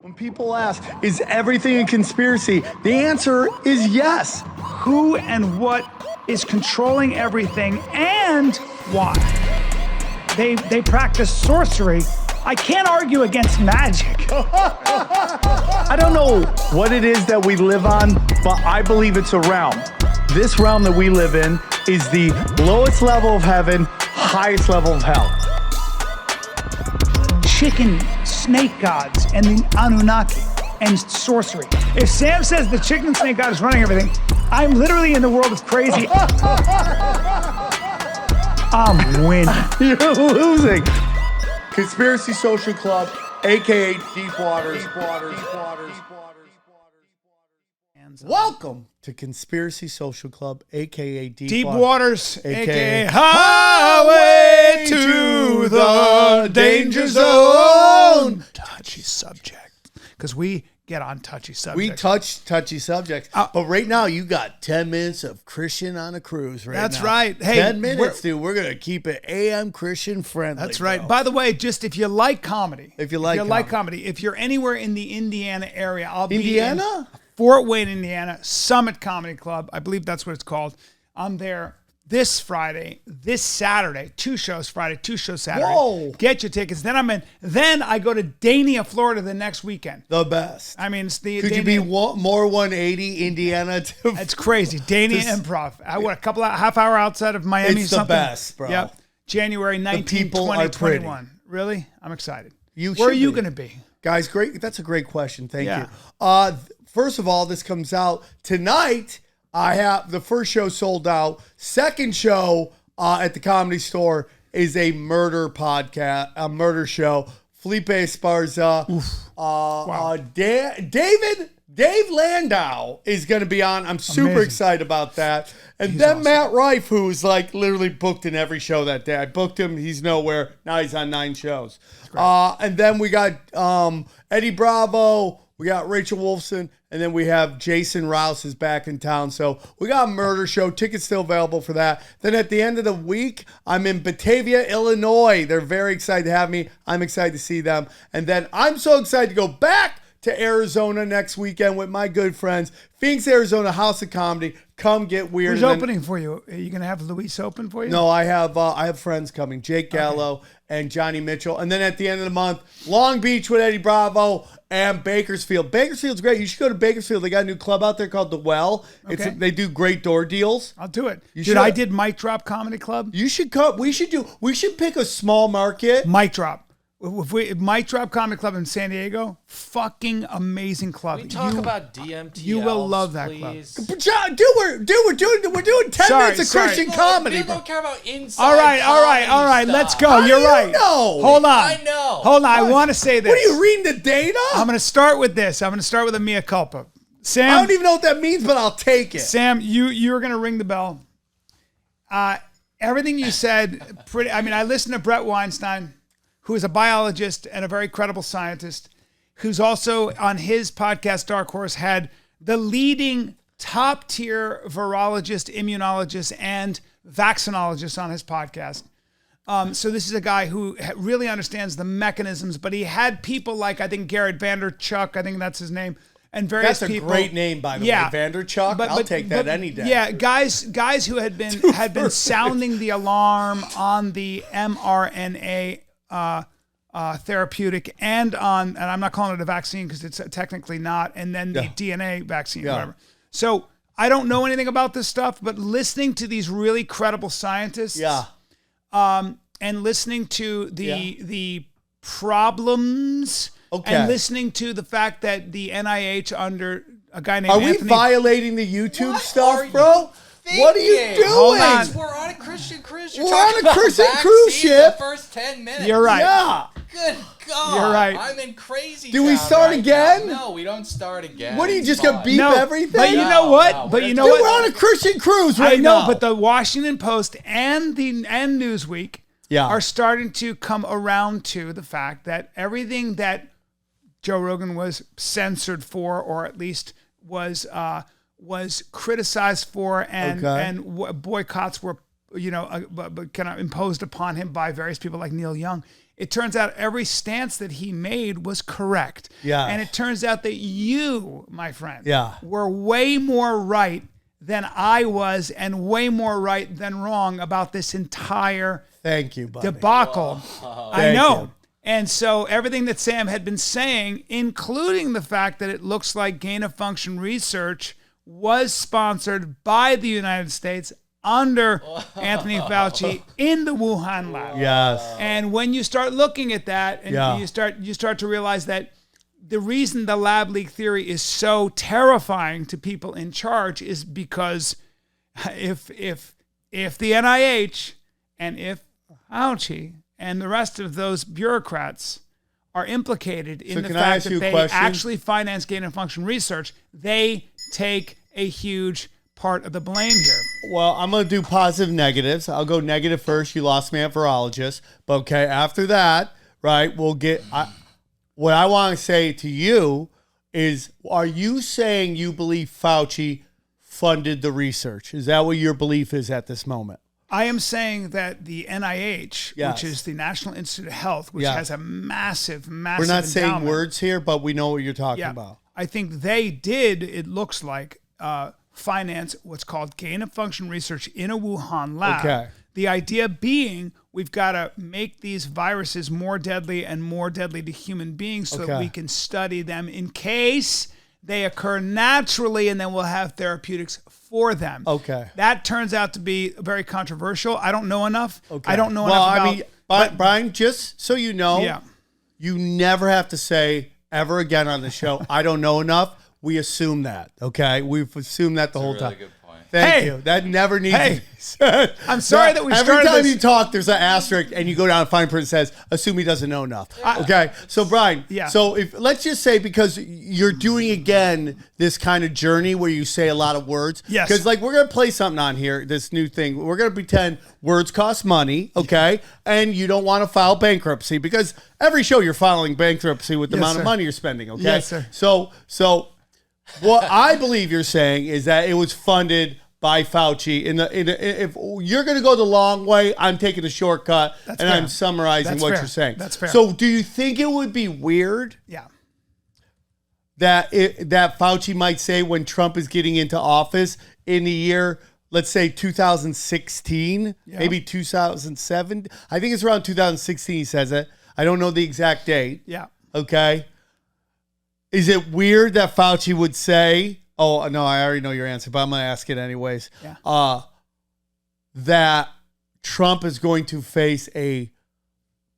When people ask, is everything a conspiracy? The answer is yes. Who and what is controlling everything and why? They practice sorcery. I can't argue against magic. I don't know what it is that we live on, but I believe it's a realm. This realm that we live in is the lowest level of heaven, highest level of hell. Chicken snake gods and the Anunnaki and sorcery. If Sam says the chicken and snake god is running everything, I'm literally in the world of crazy. I'm winning. You're losing. Conspiracy Social Club, aka Deep Waters. Welcome to Conspiracy Social Club, aka Deep Waters, aka Highway to the Danger Zone. Touchy subject, because we get on touchy subjects. We touch touchy subjects, but right now you got 10 minutes of Christian on a cruise. That's now. right. Hey, 10 minutes, dude. We're gonna keep it AM Christian friendly. That's right. Bro. By the way, just if you like comedy, if you're anywhere in the Indiana area, I'll be in Fort Wayne, Indiana, Summit Comedy Club. I believe that's what it's called. I'm there this Friday, this Saturday. 2 shows Friday, 2 shows Saturday. Whoa. Get your tickets. Then I go to Dania, Florida the next weekend. The best. I mean, it's the Could you be more 180 Indiana? It's crazy. Dania Improv. Half hour outside of Miami. It's the best, bro. Yep. January 19th, 2021. Really? I'm excited. Where are you going to be? Guys, great. That's a great question. Thank you. First of all, this comes out tonight. I have the first show sold out. Second show at the Comedy Store is a murder podcast, a murder show. Felipe Esparza, Dave Landau is going to be on. I'm super excited about that. And he's awesome. Matt Rife, who's like literally booked in every show that day. I booked him. He's nowhere. Now he's on 9 shows. And then we got Eddie Bravo. We got Rachel Wolfson, and then we have Jason Rouse is back in town. So we got a murder show. Tickets still available for that. Then at the end of the week, I'm in Batavia, Illinois. They're very excited to have me. I'm excited to see them. And then I'm so excited to go back to Arizona next weekend with my good friends. Phoenix, Arizona, House of Comedy. Come get weird. Who's opening for you? Are you going to have Luis open for you? No, I have friends coming. Jake Gallo and Johnny Mitchell. And then at the end of the month, Long Beach with Eddie Bravo and Bakersfield. Bakersfield's great. You should go to Bakersfield. They got a new club out there called The Well. Okay. They do great door deals. I'll do it. Dude, I did Mic Drop Comedy Club. You should come. We should pick a small market. Mic Drop. Mic Drop Comedy Club in San Diego, fucking amazing club. We talk about DMT. You will love that club. John, we're doing 10 minutes of Christian comedy. People don't care about inside. All right. Let's go. You're right. Hold on. I know. Hold on. I want to say this. What are you reading the data? I'm going to start with this. I'm going to start with a mea culpa. Sam, I don't even know what that means, but I'll take it. Sam, you're going to ring the bell. Everything you said, I listened to Brett Weinstein, who is a biologist and a very credible scientist, who's also on his podcast, Dark Horse, had the leading top-tier virologist, immunologist, and vaccinologist on his podcast. So this is a guy who really understands the mechanisms, but he had people like, I think, Garrett Vanderchuck, I think that's his name, and various people. That's a great name, by the way, Vanderchuck. I'll take that any day. Yeah, guys who had been sounding the alarm on the mRNA therapeutic and I'm not calling it a vaccine because it's technically not, and then the DNA vaccine, whatever. So I don't know anything about this stuff, but listening to these really credible scientists, and listening to the problems, and listening to the fact that the NIH under a guy named Anthony. Are we violating the YouTube stuff, bro? What are you doing? Hold on. We're on a Christian cruise. We're on a Christian cruise ship. The first 10 minutes. You're right. Yeah. Good God. You're right. I'm in crazy. Do we start again? No, we don't start again. What are you just gonna beep everything? But you know what? Dude, we're on a Christian cruise right now. I know, but the Washington Post and Newsweek are starting to come around to the fact that everything that Joe Rogan was censored for, or at least was criticized for, and boycotts were kind of imposed upon him by various people like Neil Young, It turns out every stance that he made was correct. Yeah. And it turns out that you, my friend, Yeah. were way more right than I was and way more right than wrong about this entire Thank you, buddy. debacle. I Thank know. you. And so everything that Sam had been saying, including the fact that it looks like gain-of-function research was sponsored by the United States under Anthony Fauci in the Wuhan lab. Yes. And when you start looking at that, and Yeah. you start to realize that the reason the lab leak theory is so terrifying to people in charge is because if the NIH and if Fauci and the rest of those bureaucrats are implicated in the can I fact ask that you a they question? actually finance gain of function research, they take a huge part of the blame here. Well, I'm going to do positive negatives. I'll go negative first. You lost me at virologist. But okay, after that, right, we'll get... what I want to say to you is, are you saying you believe Fauci funded the research? Is that what your belief is at this moment? I am saying that the NIH, Yes. which is the National Institute of Health, which Yeah. has a massive We're not saying endowment. words here, but we know what you're talking Yeah, about. I think they did, it looks like, finance what's called gain-of-function research in a Wuhan lab. Okay. The idea being we've got to make these viruses more deadly and more deadly to human beings so that Okay. we can study them in case they occur naturally, and then we'll have therapeutics for them. Okay. That turns out to be very controversial. I don't know enough. Okay. I don't know well, enough about... I mean, but Brian, just so you know, yeah. you never have to say ever again on the show, I don't know enough. We assume that, okay? We've assumed that the whole Really time. good point. Thank Hey! you. That never needs Hey! to be said. I'm sorry that we Every started time this- you talk, there's an asterisk, and you go down and find print that says, assume he doesn't know enough. Okay? So, Brian, Yeah. so if let's just say, because you're doing, again, this kind of journey where you say a lot of words. Yes. Because, like, we're going to play something on here, this new thing. We're going to pretend words cost money, okay? And you don't want to file bankruptcy, because every show you're filing bankruptcy with the Yes, amount sir. of money you're spending, okay? Yes, sir. So what I believe you're saying is that it was funded by Fauci. If you're going to go the long way, I'm taking the shortcut, and fair. I'm summarizing That's what fair. you're saying. That's fair. So, do you think it would be weird Yeah. that that Fauci might say when Trump is getting into office in the year, let's say 2016, maybe 2007? I think it's around 2016. He says it. I don't know the exact date. Yeah. Okay. Is it weird that Fauci would say, oh, no, I already know your answer, but I'm going to ask it anyways. Yeah. That Trump is going to face a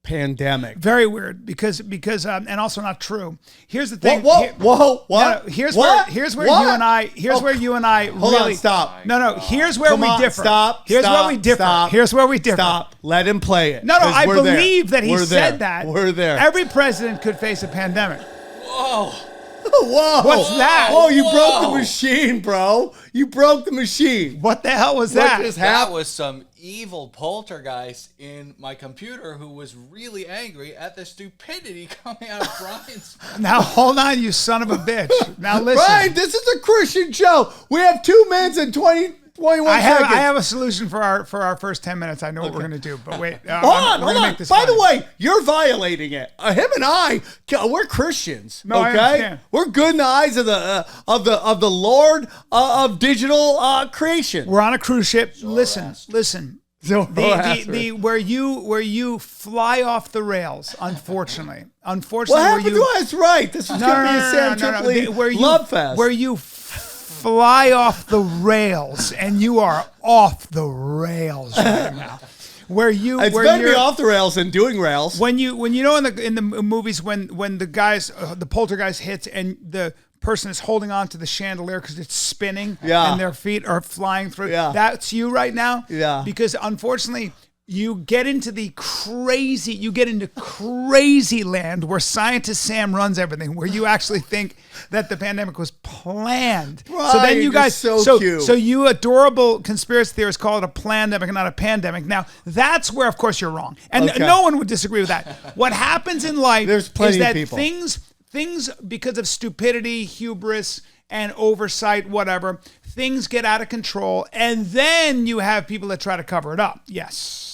pandemic. Very weird because and also not true. Here's the thing. Whoa, Here- what? No, here's What? where What? you and I Oh, where you and I Hold really on, stop. No, here's where Come we on, differ. Stop. Here's stop, where we differ. Stop, Here's where we differ. Stop. Let him play it. No, 'cause I we're there. believe that he We're said there. that. We're there. Every president could face a pandemic. Whoa. Whoa. What's that? Oh, you broke the Whoa. machine, bro. You broke the machine. What the hell was What that? just That happened? was some evil poltergeist in my computer who was really angry at the stupidity coming out of Brian's. Now hold on, you son of a bitch. Now listen. Brian, this is a Christian show. We have 2 minutes and 21 I seconds. have a solution for our first 10 minutes. I know what we're gonna do, but wait. Hold on. Make this By the funny. way, you're violating it. Him and I, we're Christians. No, I okay, understand. we're good in the eyes of the Lord of digital creation. We're on a cruise ship. Listen. The where you fly off the rails, unfortunately. What happened to us? Right. This was going to be a Sam Tripoli love fest. Where you fly off the rails, and you are off the rails right now. It's better to be off the rails than doing rails. When you know in the movies when the guys the poltergeist hits and the person is holding on to the chandelier because it's spinning and their feet are flying through. Yeah. That's you right now. Yeah. Because unfortunately you get into crazy land where scientist Sam runs everything, where you actually think that the pandemic was planned. Right, so then you you're guys, so cute. So you adorable conspiracy theorists call it a plandemic and not a pandemic. Now that's where, of course, you're wrong, and Okay. no one would disagree with that. What happens in life There's plenty is of that people. things because of stupidity, hubris, and oversight, whatever, things get out of control, and then you have people that try to cover it up. Yes.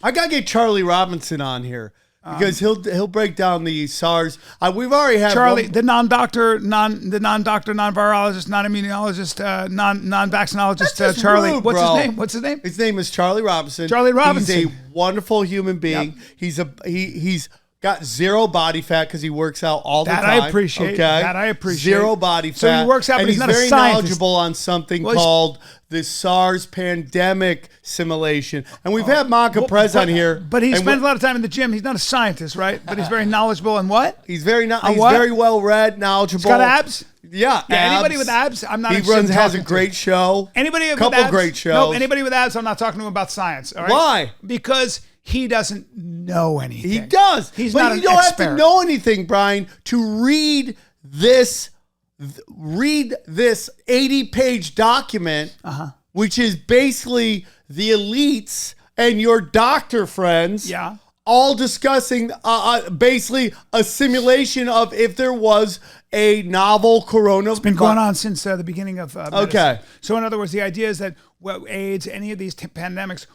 I got to get Charlie Robinson on here. Because he'll break down the SARS. We've already had Charlie, the non-doctor, non-virologist, non-immunologist, non-vaccinologist, Charlie. Rude, What's bro. his name? What's his name? His name is Charlie Robinson. Charlie Robinson. He's a wonderful human being. Yep. He's got zero body fat because he works out all the That time. I appreciate. Okay? That I appreciate. Zero body fat. So he works out, but and he's not a very scientist. knowledgeable on something called the SARS pandemic simulation. And we've had Monica Prez on here. But he spends a lot of time in the gym. He's not a scientist, right? But he's very knowledgeable in what? He's very what? very well read, knowledgeable. He's got abs? Yeah, abs. Anybody with abs, I'm not interested in has a talking to. great show. Anybody with Couple abs? great shows. No, anybody with abs, I'm not talking to him about science. All right? Why? Because he doesn't know anything. He does. He's but not you an don't expert. have to know anything, Brian, to read this 80-page document, which is basically the elites and your doctor friends Yeah. all discussing basically a simulation of if there was a novel corona. It's been going on since the beginning of medicine. Okay. So in other words, the idea is that AIDS, any of these pandemics,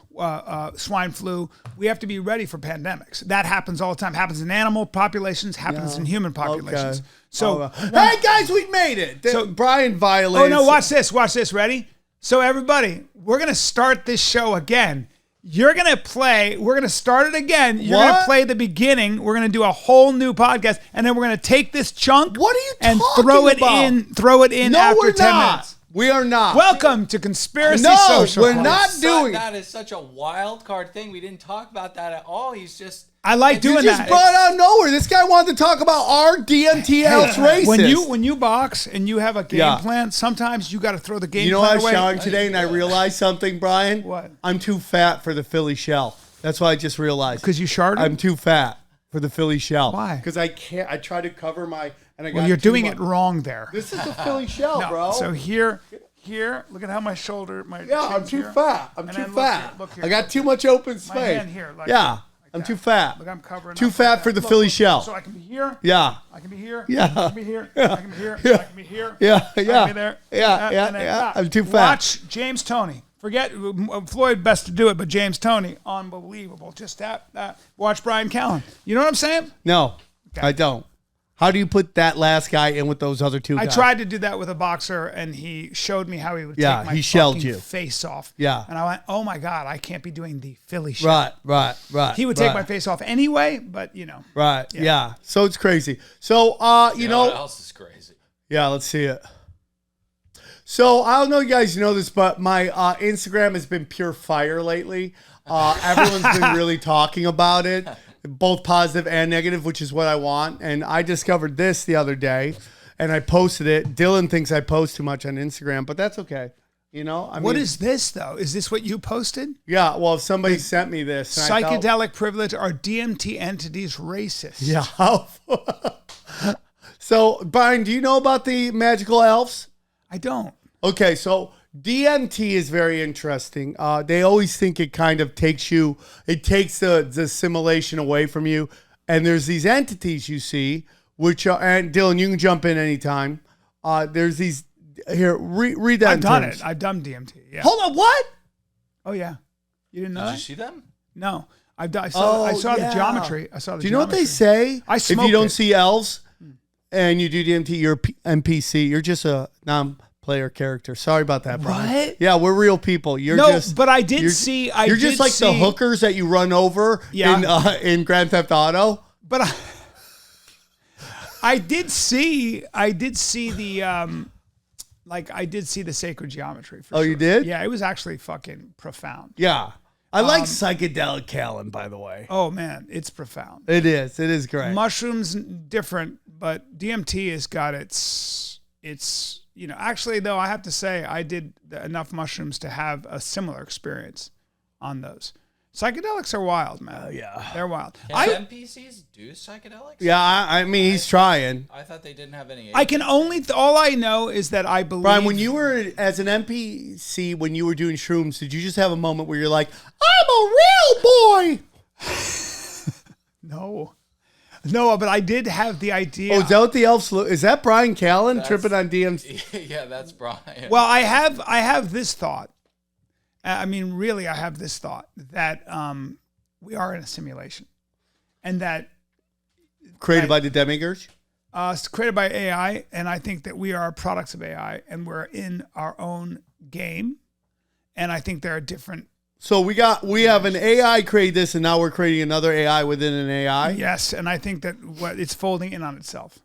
swine flu, we have to be ready for pandemics. That happens all the time. Happens in animal populations, happens in human populations. Okay. So, hey guys, we made it. So- Brian violates. oh no, watch this. Watch this. Ready? So everybody, we're going to start this show again. You're going to play. We're going to start it again. You're going to What? play the beginning. We're going to do a whole new podcast, and then we're going to take this chunk. What are you and talking throw it about? in. Throw it in No, after we're 10 not. minutes. We are not. Welcome to Conspiracy No, Social we're Club. not doing. That is such a wild card thing. We didn't talk about that at all. He's just. I like You doing You just that. brought out of nowhere. This guy wanted to talk about our DMT elves racist. When you box and you have a game Yeah. plan, sometimes you got to throw the game You know, plan I was away. showering today and I realized something, Brian. What? I'm too fat for the Philly shell. That's what I just realized. Because you sharded? I'm too fat for the Philly shell. Why? Because I can't. I try to cover my. And I Well, got you're too doing much. it wrong there. This is a Philly shell, No. bro. So here, look at how my shoulder, my yeah, I'm chin's too here. fat. I'm And too then look fat. here, look here, I got look too here. much open space. hand here, like yeah, that, I'm that. too fat. Look, I'm covering Too up fat like for that. the Philly shell. So I can be here. Yeah. I can be here. Yeah. I can be here. Yeah. I can be here. Yeah. I can be here. Yeah, I yeah. can be there. Yeah, yeah, and then, yeah. ah. I'm too fat. Watch James Toney. Forget Floyd, best to do it, but James Toney, unbelievable. Just that. Watch Bryan Callen. You know what I'm saying? No, I don't. How do you put that last guy in with those other two I guys? tried to do that with a boxer, and he showed me how he would Yeah, take my he shelled fucking you. face off. Yeah. And I went, oh my God, I can't be doing the Philly shell. Right. He would take my face off anyway, but you know. Right. Yeah. So it's crazy. So you What know. else is crazy? Yeah. Let's see it. So I don't know, you guys know this, but my Instagram has been pure fire lately. Everyone's been really talking about it, both positive and negative, which is what I want. And I discovered this the other day, and I posted it. Dylan thinks I post too much on Instagram, but that's okay. You know, What is this though? Is this what you posted? Yeah. Well, if somebody sent me this, and I thought- Psychedelic privilege are DMT entities racist? Yeah. So, Brian, do you know about the magical elves? I don't. Okay, so DMT is very interesting. They always think it kind of takes the simulation away from you. And there's these entities you see, which are, and Dylan, you can jump in anytime. There's these, here, read that. I've in done terms. it. I've done DMT. Yeah. Hold on, what? Oh yeah. You didn't know Did that? you see them? No. I saw yeah. the geometry. I saw the Do you know what they geometry. say? I if you smoked don't it. see elves and you do DMT, you're a NPC. You're just a non-player character. Sorry about that, Brian. What? Yeah, we're real people. You're No, just. but I did you're- see. You're just like the hookers that you run over in Grand Theft Auto. But I did see the I did see the sacred geometry. For Oh, sure. you did? Yeah, it was actually fucking profound. Yeah. I like psychedelic Callan, by the way. Oh man, it's profound. It is. It is great. Mushrooms different, but DMT has got its. You know, actually though, I have to say I did enough mushrooms to have a similar experience on those. Psychedelics are wild, man. yeah. They're wild. Can NPCs do psychedelics? Yeah, I mean, he's trying. I thought they didn't have any. I can only all I know is that I believe. Brian, when you were as an NPC, when you were doing shrooms, did you just have a moment where you're like, I'm a real boy? No, but I did have the idea. Oh, is that what the elves look? Is that Bryan Callan tripping on DMT? Yeah, that's Brian. Well, I have this thought. I mean, really, I have this thought that we are in a simulation, and that Created by the demiurge? it's created by AI, and I think that we are products of AI, and we're in our own game, and I think there are different. So we have an AI create this, and now we're creating another AI within an AI? Yes, and I think that it's folding in on itself.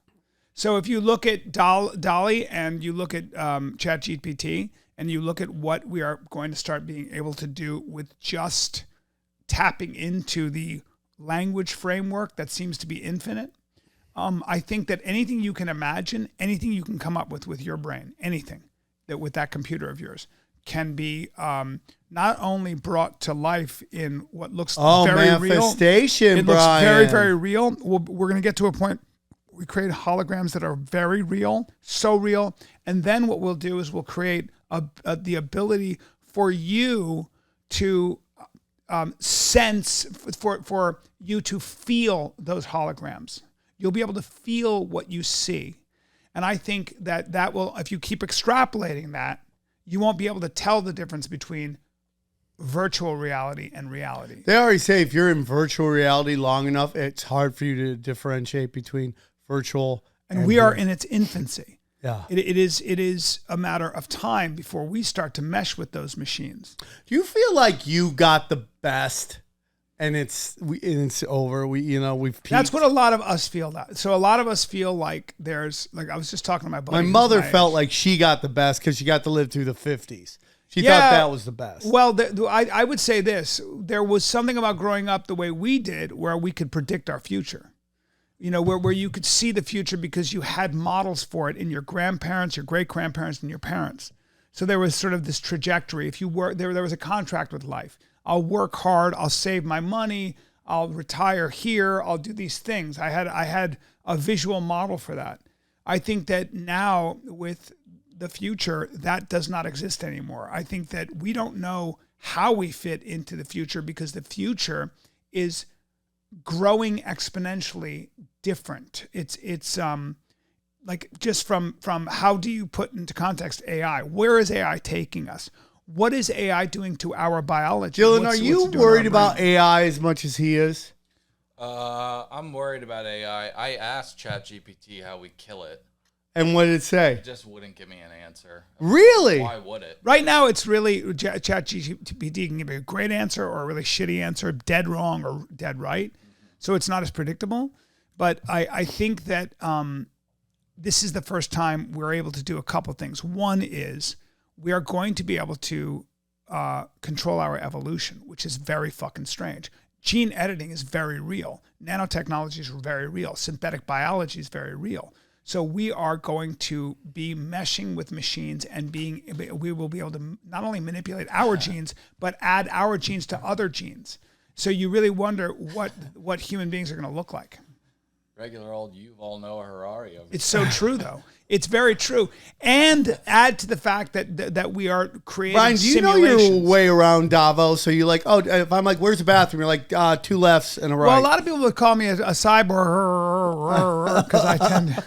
So if you look at DALL-E and you look at ChatGPT and you look at what we are going to start being able to do with just tapping into the language framework that seems to be infinite, I think that anything you can imagine, anything you can come up with your brain, anything that with that computer of yours can be not only brought to life in what looks very real. Manifestation, It looks very, very real. We're going to get to a point we create holograms that are very real, so real. And then what we'll do is we'll create the ability for you to sense, for you to feel those holograms. You'll be able to feel what you see. And I think that will, if you keep extrapolating that, you won't be able to tell the difference between virtual reality and reality. They already say if you're in virtual reality long enough, it's hard for you to differentiate between virtual and we are in its infancy. Yeah. It is a matter of time before we start to mesh with those machines. Do you feel like you got the best and it's over? We've peaked. That's what a lot of us feel. So a lot of us feel like there's, like I was just talking to my buddy. My mother felt like she got the best because she got to live through the 50s. She thought that was the best. Well, I would say this. There was something about growing up the way we did where we could predict our future. Where you could see the future because you had models for it in your grandparents, your great-grandparents, and your parents. So there was sort of this trajectory. If you work, there was a contract with life. I'll work hard. I'll save my money. I'll retire here. I'll do these things. I had a visual model for that. I think that now with the future, that does not exist anymore. I think that we don't know how we fit into the future because the future is growing exponentially different. It's like just from how do you put into context AI? Where is AI taking us? What is AI doing to our biology? Dylan, are you worried about AI as much as he is? I'm worried about AI. I asked ChatGPT how we kill it. And what did it say? It just wouldn't give me an answer. Really? Why would it? Right now, it's really ChatGPT can give you a great answer or a really shitty answer, dead wrong or dead right. So it's not as predictable. But I think that this is the first time we're able to do a couple things. One is we are going to be able to control our evolution, which is very fucking strange. Gene editing is very real. Nanotechnology is very real. Synthetic biology is very real. So we are going to be meshing with machines and we will be able to not only manipulate our genes, but add our genes to other genes. So you really wonder what human beings are going to look like. Regular old Yuval Noah Harari. It's so true, though. It's very true. And add to the fact that we are creating Bryan, do you know your way around Davos? So you're like, oh, if I'm like, where's the bathroom? You're like, two lefts and a right. Well, a lot of people would call me a cyborg because I tend to...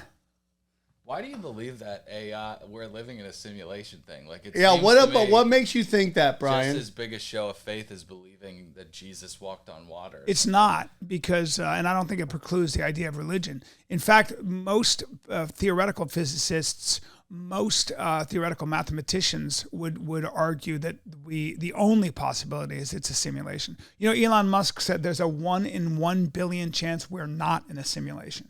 Why do you believe that AI? We're living in a simulation thing. Like what makes you think that, Bryan? Just as big a show of faith as believing that Jesus walked on water. It's not because, and I don't think it precludes the idea of religion. In fact, most theoretical physicists, most theoretical mathematicians would argue that the only possibility is it's a simulation. Elon Musk said there's a 1 in 1 billion chance we're not in a simulation.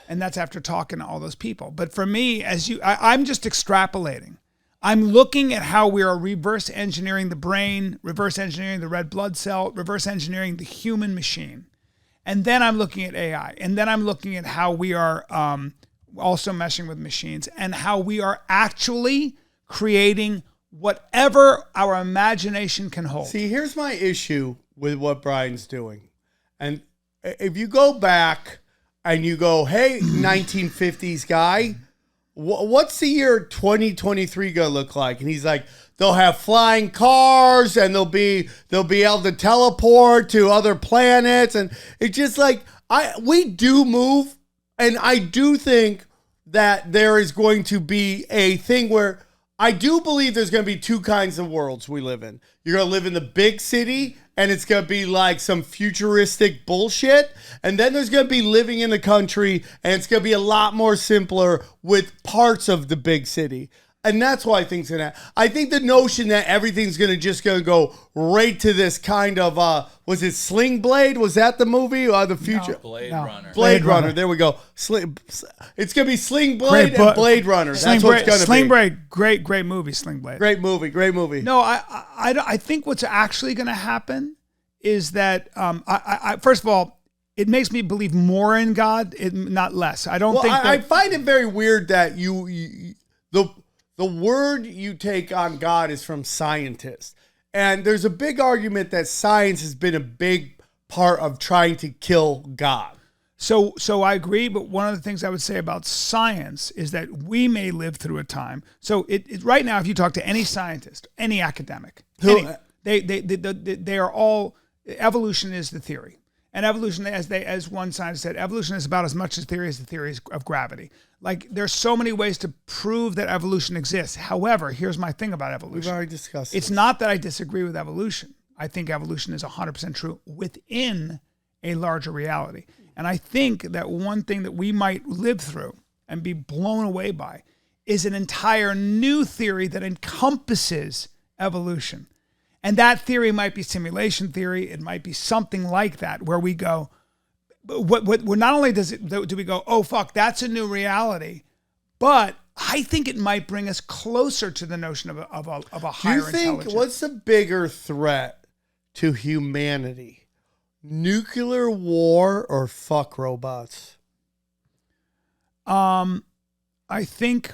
And that's after talking to all those people. But for me, I'm just extrapolating. I'm looking at how we are reverse engineering the brain, reverse engineering the red blood cell, reverse engineering the human machine. And then I'm looking at AI. And then I'm looking at how we are also meshing with machines and how we are actually creating whatever our imagination can hold. See, here's my issue with what Bryan's doing. And if you go back... and you go, hey, 1950s guy, what's the year 2023 gonna look like? And he's like, they'll have flying cars and they'll be able to teleport to other planets, and it's just like we do move, and I do think that there is going to be a thing where I do believe there's going to be two kinds of worlds we live in. You're going to live in the big city, and it's going to be like some futuristic bullshit. And then there's going to be living in the country, and it's going to be a lot more simpler with parts of the big city. And that's why I think it's going to. I think the notion that everything's going to go right to this kind of was it Sling Blade? Was that the movie or the future? No, Blade Runner. Blade Runner. There we go. It's going to be Sling Blade and Blade Runner. That's what it's going to be. Sling Blade, great movie. Sling Blade, great movie. No, I think what's actually going to happen is that I first of all, it makes me believe more in God, not less. I don't think. I find it very weird that the word you take on God is from scientists. And there's a big argument that science has been a big part of trying to kill God. So I agree, but one of the things I would say about science is that we may live through a time. So right now, if you talk to any scientist, any academic, they are all, evolution is the theory. And evolution, as one scientist said, evolution is about as much as the theory of gravity. Like, there's so many ways to prove that evolution exists. However, here's my thing about evolution. We've already discussed It's not that I disagree with evolution. I think evolution is 100% true within a larger reality. And I think that one thing that we might live through and be blown away by is an entire new theory that encompasses evolution. And that theory might be simulation theory. It might be something like that, where we go, what not only do we go, oh, fuck, that's a new reality, but I think it might bring us closer to the notion of a higher intelligence. Do you think, what's the bigger threat to humanity? Nuclear war or fuck robots? I think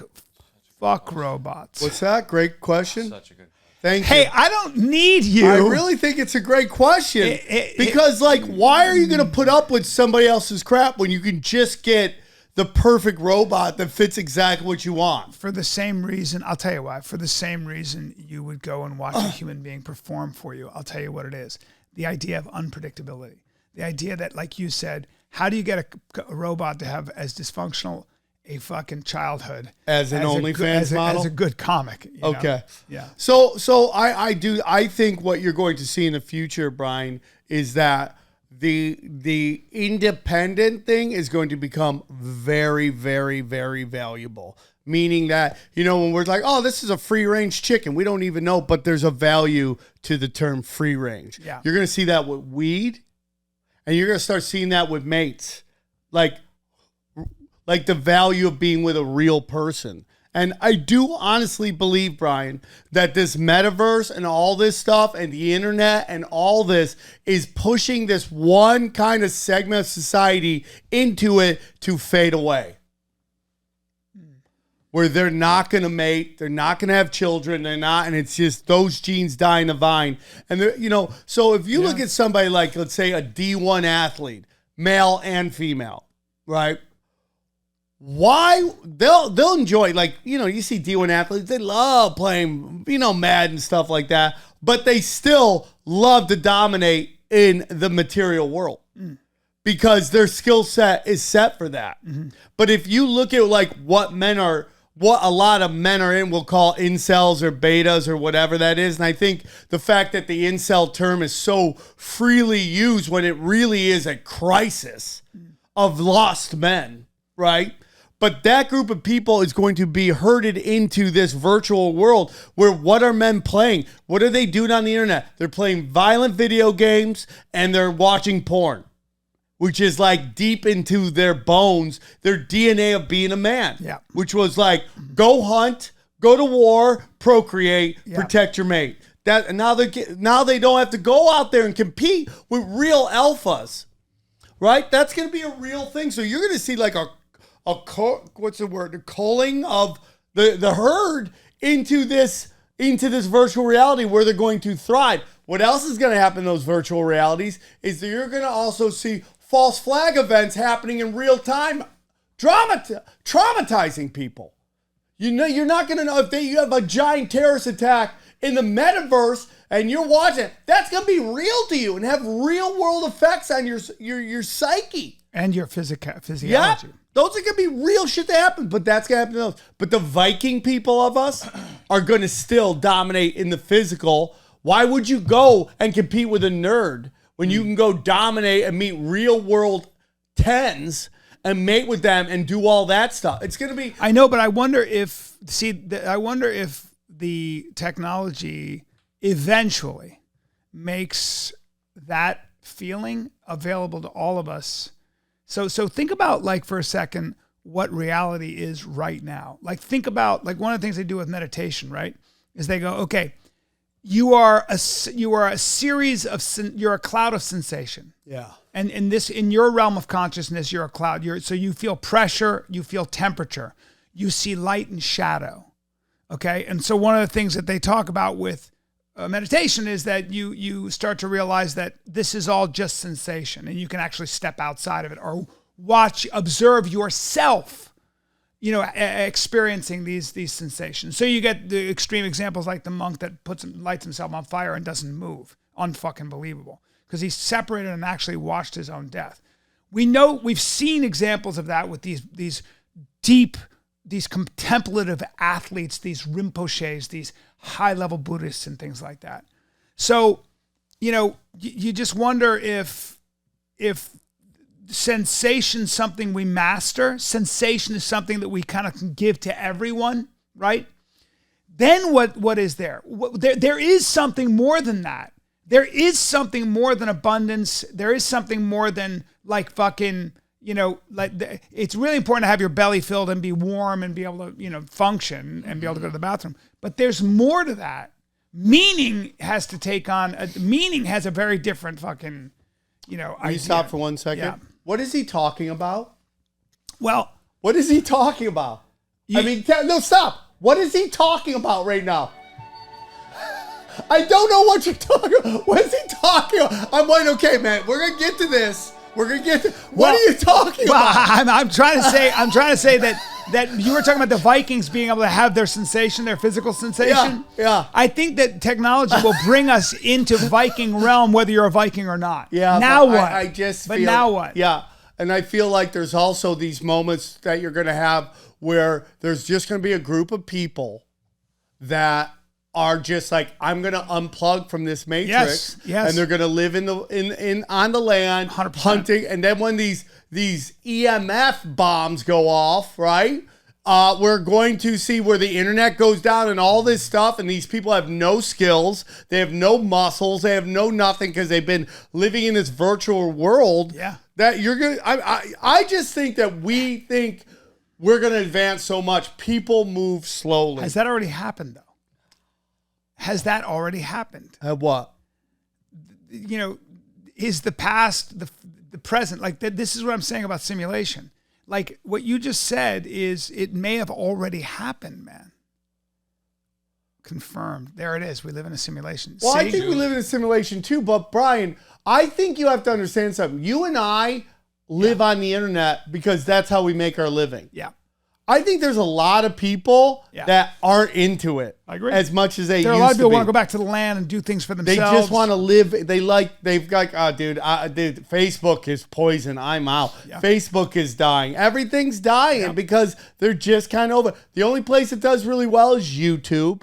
fuck robots. What's that? Great question. Such a good. Thank you. Hey, I don't need you. I really think it's a great question. Because, why are you going to put up with somebody else's crap when you can just get the perfect robot that fits exactly what you want? For the same reason, I'll tell you why. For the same reason you would go and watch a human being perform for you. I'll tell you what it is. The idea of unpredictability. The idea that, like you said, how do you get a robot to have as dysfunctional a fucking childhood as an OnlyFans model, as a good comic? Okay, know? Yeah. So I think what you're going to see in the future, Brian, is that the independent thing is going to become very, very, very valuable. Meaning that, when we're like, oh, this is a free range chicken, we don't even know, but there's a value to the term free range. Yeah. You're going to see that with weed, and you're going to start seeing that with mates, like the value of being with a real person. And I do honestly believe, Brian, that this metaverse and all this stuff and the internet and all this is pushing this one kind of segment of society into it to fade away. Where they're not going to mate, they're not going to have children, and it's just those genes die in the vine. And so if you look at somebody like, let's say, a D1 athlete, male and female, right? Why they'll enjoy, you see D1 athletes, they love playing, Madden and stuff like that, but they still love to dominate in the material world because their skill set is set for that. Mm-hmm. But if you look at what a lot of men are in, we'll call incels or betas or whatever that is. And I think the fact that the incel term is so freely used when it really is a crisis of lost men, right? But that group of people is going to be herded into this virtual world where what are men playing? What are they doing on the internet? They're playing violent video games and they're watching porn, which is deep into their bones, their DNA of being a man. Yeah. Which was go hunt, go to war, procreate, protect your mate. And now they don't have to go out there and compete with real alphas, right? That's going to be a real thing. So you're going to see the culling of the herd into this virtual reality where they're going to thrive. What else is going to happen in those virtual realities is that you're going to also see false flag events happening in real time, traumatizing people. You're not going to know if you have a giant terrorist attack in the metaverse and you're watching it. That's going to be real to you and have real world effects on your psyche and your physiology. Yeah. Those are going to be real shit that happen, but that's going to happen to those. But the Viking people of us, are going to still dominate in the physical. Why would you go and compete with a nerd when you can go dominate and meet real world 10s and mate with them and do all that stuff? It's going to be. I know, but I wonder if the technology eventually makes that feeling available to all of us. So think about, like, for a second, what reality is right now. Like, think about, like, one of the things they do with meditation, right, is they go, okay, you're a cloud of sensation. Yeah. And in your realm of consciousness, you're a cloud. So you feel pressure, you feel temperature, you see light and shadow. Okay. And so one of the things that they talk about with meditation is that you start to realize that this is all just sensation, and you can actually step outside of it or observe yourself, experiencing these sensations. So you get the extreme examples like the monk that lights himself on fire and doesn't move. Unfucking believable. Because he's separated and actually watched his own death. We've seen examples of that with these deep, these contemplative athletes, these Rinpoches, these high-level Buddhists and things like that. So, you just wonder if sensation is something we master, sensation is something that we kind of can give to everyone, right? Then what is there? There is something more than that. There is something more than abundance. There is something more than, like, fucking, it's really important to have your belly filled and be warm and be able to, function and be able to go to the bathroom. But there's more to that. Meaning has a very different fucking, idea. Can you stop for 1 second? Yeah. What is he talking about? Well, what is he talking about? No, stop. What is he talking about right now? I don't know what you're talking about. What is he talking about? I'm like, okay, man, we're going to get to this. What are you talking about? I'm trying to say that you were talking about the Vikings being able to have their sensation, their physical sensation. Yeah. I think that technology will bring us into Viking realm, whether you're a Viking or not. Yeah. Now what? I just feel, now what? Yeah. And I feel like there's also these moments that you're going to have where there's just going to be a group of people that are just like, I'm going to unplug from this matrix. Yes. And they're going to live on the land, 100%. hunting. And then when these EMF bombs go off, right? We're going to see where the internet goes down and all this stuff. And these people have no skills. They have no muscles. They have no nothing because they've been living in this virtual world. Yeah. That you're going to, I just think that we think we're going to advance so much. People move slowly. Has that already happened, though? Has that already happened? What? Is the past the present? Like, this is what I'm saying about simulation. Like, what you just said is it may have already happened, man. Confirmed. There it is. We live in a simulation. Well, See? I think we live in a simulation too, but Bryan, I think you have to understand something. You and I live on the internet because that's how we make our living. Yeah. I think there's a lot of people that aren't into it. I agree. As much as they used to be. There are a lot of people who want to go back to the land and do things for themselves. They just want to live. They've got, dude, Facebook is poison. I'm out. Yeah. Facebook is dying. Everything's dying because they're just kind of over. The only place it does really well is YouTube.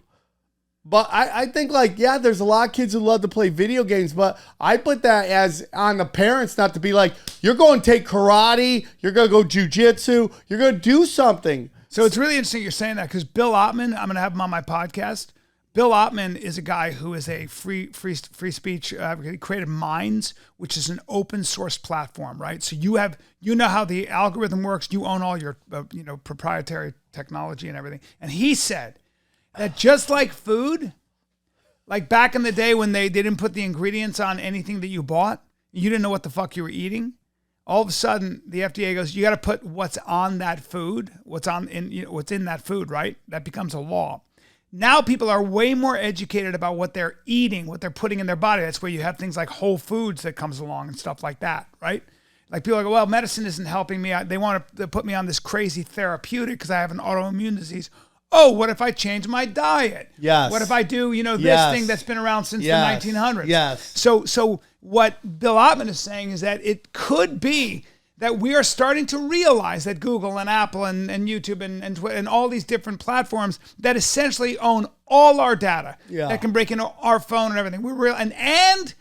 But I think, there's a lot of kids who love to play video games, but I put that as on the parents not to be like, you're going to take karate, you're going to go jujitsu, you're going to do something. So it's really interesting you're saying that because Bill Ottman, I'm going to have him on my podcast. Bill Ottman is a guy who is a free speech advocate. He created Minds, which is an open source platform, right? So you know how the algorithm works. You own all your proprietary technology and everything. And he said that just like food, like back in the day when they didn't put the ingredients on anything that you bought, you didn't know what the fuck you were eating. All of a sudden, the FDA goes, you got to put what's on that food, what's in that food, right? That becomes a law. Now people are way more educated about what they're eating, what they're putting in their body. That's where you have things like Whole Foods that comes along and stuff like that, right? Like people are like, well, medicine isn't helping me. They want to put me on this crazy therapeutic because I have an autoimmune disease. Oh, what if I change my diet? Yes. What if I do, this thing that's been around since the 1900s? Yes. So what Bill Ottman is saying is that it could be that we are starting to realize that Google and Apple and YouTube and all these different platforms that essentially own all our data, that can break into our phone and everything. And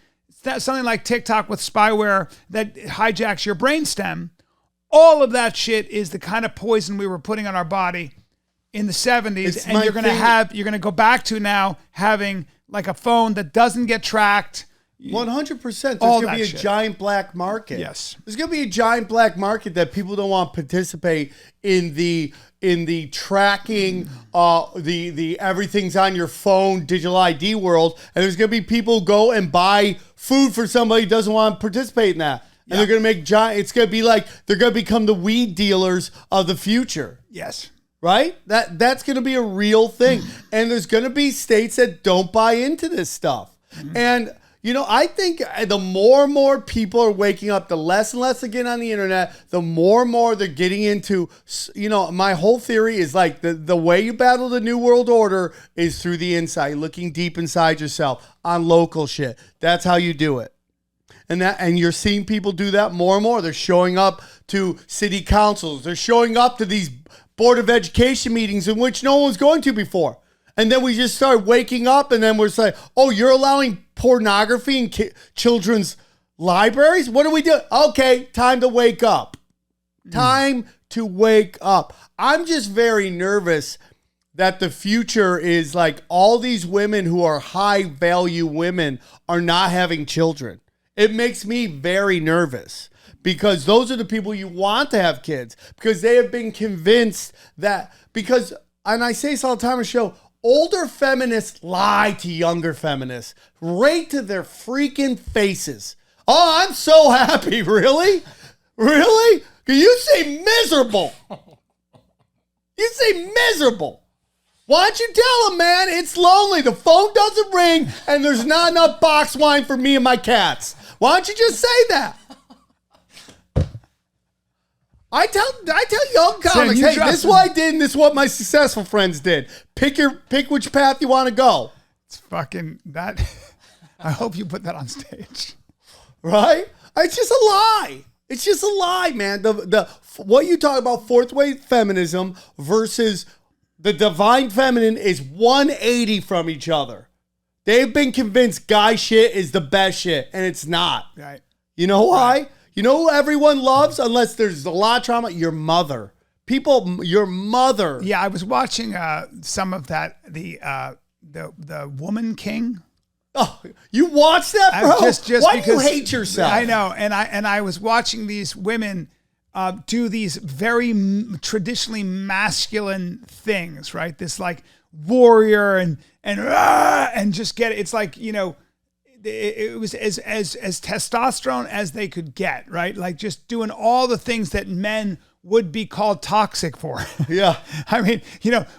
something like TikTok with spyware that hijacks your brainstem. All of that shit is the kind of poison we were putting on our body in the 70s, and you're going to go back to now having like a phone that doesn't get tracked. 100%. There's going to be a giant black market. Yes. There's going to be a giant black market that people don't want to participate in the tracking, the everything's on your phone, digital ID world. And there's going to be people go and buy food for somebody who doesn't want to participate in that. And they're going to make giant, it's going to be like, they're going to become the weed dealers of the future. Yes. Right? That's going to be a real thing. And there's going to be states that don't buy into this stuff. And I think the more and more people are waking up, the less and less they get on the internet, the more and more they're getting into, my whole theory is like the way you battle the New World Order is through the inside, looking deep inside yourself on local shit. That's how you do it. And you're seeing people do that more and more. They're showing up to city councils. They're showing up to these Board of Education meetings in which no one was going to before. And then we just start waking up, and then we're saying, oh, you're allowing pornography in children's libraries? What do we do? Okay, time to wake up. Time to wake up. I'm just very nervous that the future is like all these women who are high-value women are not having children. It makes me very nervous because those are the people you want to have kids because they have been convinced that and I say this all the time on the show, older feminists lie to younger feminists right to their freaking faces. Oh, I'm so happy. Really? Really? You say miserable. You say miserable. Why don't you tell them, man? It's lonely. The phone doesn't ring and there's not enough box wine for me and my cats. Why don't you just say that? I tell young comics, hey, this is what I did and this is what my successful friends did. Pick which path you want to go. It's fucking that. I hope you put that on stage. Right? It's just a lie. It's just a lie, man. What you talk about, fourth wave feminism versus the divine feminine is 180 from each other. They've been convinced guy shit is the best shit, and it's not. Right. You know why? Right. You know who everyone loves, unless there's a lot of trauma? Your mother. Your mother. Yeah, I was watching some of that, the Woman King. Oh, you watched that, bro? Why do you hate yourself? I know, and I was watching these women do these very traditionally masculine things, right? This like warrior and just get it. It's like, it was as testosterone as they could get, right? Like just doing all the things that men would be called toxic for. Yeah. I mean,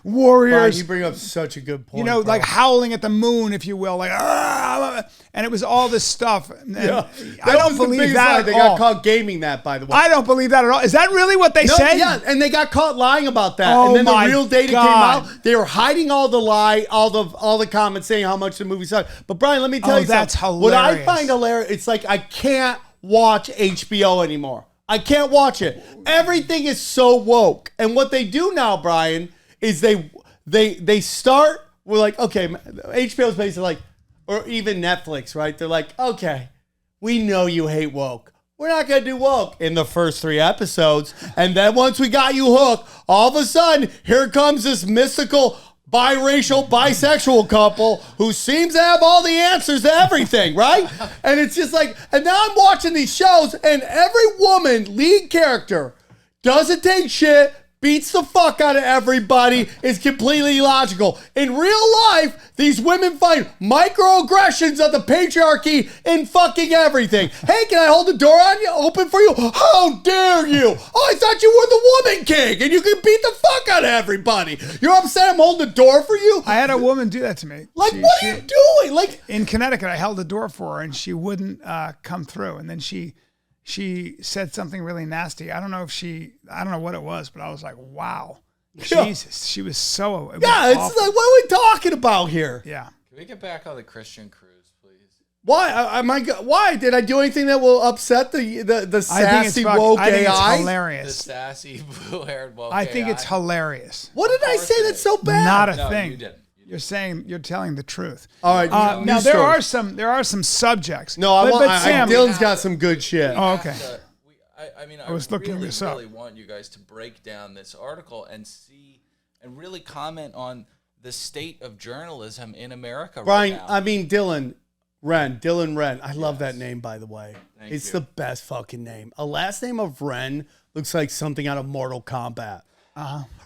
warriors. Bryan, you bring up such a good point. Bro. Like howling at the moon, if you will, like, and it was all this stuff. Yeah. I don't believe that. They got caught gaming that, by the way. I don't believe that at all. Is that really what they say? Yeah, and they got caught lying about that. Oh, and then the my real data God. came out. They were hiding all the comments saying how much the movie sucked. But Bryan, let me tell you something. That's hilarious. What I find hilarious, it's like I can't watch HBO anymore. I can't watch it. Everything is so woke. And what they do now, Bryan, is they start with like, okay, HBO's basically like, or even Netflix, right? They're like, okay, we know you hate woke. We're not going to do woke in the first 3 episodes. And then once we got you hooked, all of a sudden, here comes this mystical biracial, bisexual couple who seems to have all the answers to everything, right? And it's just like, and now I'm watching these shows and every woman, lead character, doesn't take shit, beats the fuck out of everybody, is completely illogical. In real life, these women find microaggressions of the patriarchy in fucking everything. Hey, can I hold the door on you, open for you? How dare you? Oh, I thought you were the woman king and you could beat the fuck out of everybody. You're upset I'm holding the door for you? I had a woman do that to me. Like, what are you doing? Like, in Connecticut, I held the door for her and she wouldn't come through. And then she said something really nasty. I don't know what it was, but I was like, wow. Jesus. She was so. Yeah, it's awful. Like, what are we talking about here? Yeah. Can we get back on the Christian cruise, please? Why? Why did I do anything that will upset the sassy woke I think it's AI? The hilarious. sassy blue-haired woke I think AI. it's hilarious. What did I say that's so bad? Not a No, thing. you didn't. You're telling the truth. All right. Now there are some subjects. No, but Sam, Dylan's got some good shit. Oh, okay. I was looking this up. really want you guys to break down this article and see and really comment on the state of journalism in America Bryan, right now. I mean Dylan Wren. I love that name, by the way. Thank It's you. the best fucking name. A last name of Wren looks like something out of Mortal Kombat.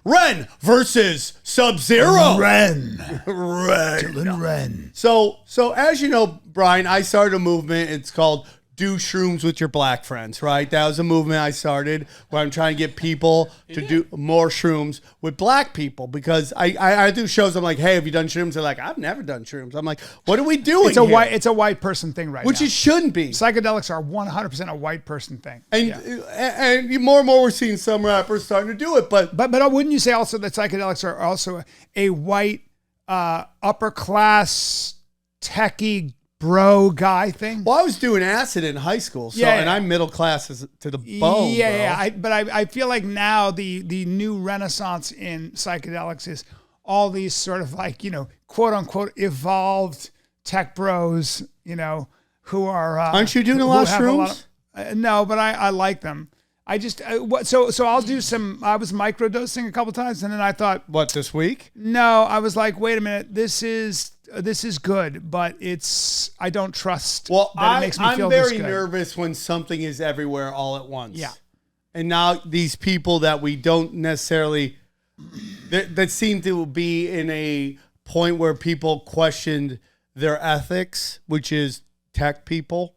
Ren versus Sub-Zero. Ren. Ren. Dylan Ren. So as you know, Bryan, I started a movement. It's called Do Shrooms with Your Black Friends, right? That was a movement I started where I'm trying to get people to do more shrooms with black people because I do shows. I'm like, hey, have you done shrooms? They're like, I've never done shrooms. I'm like, what are we doing It's a here? white. It's a white person thing right Which now. it shouldn't be. Psychedelics are 100% a white person thing. And more and more we're seeing some rappers starting to do it. But But wouldn't you say also that psychedelics are also a white upper class techie bro guy thing? well, I was doing acid in high school, so Yeah, and yeah. I'm middle class to the bone. Yeah, bro. I feel like now the new renaissance in psychedelics is all these sort of like, quote unquote evolved tech bros, who are Aren't you doing a who lot of have shrooms? No, but I like them. I just so I'll do some. I was microdosing a couple times, and then I thought, What, this week? no, I was like, wait a minute, this is good, but I don't trust Well, that it makes me I'm feel this very good. nervous when something is everywhere all at once. Yeah. And now these people that we don't necessarily, that seem to be in a point where people questioned their ethics, which is tech people.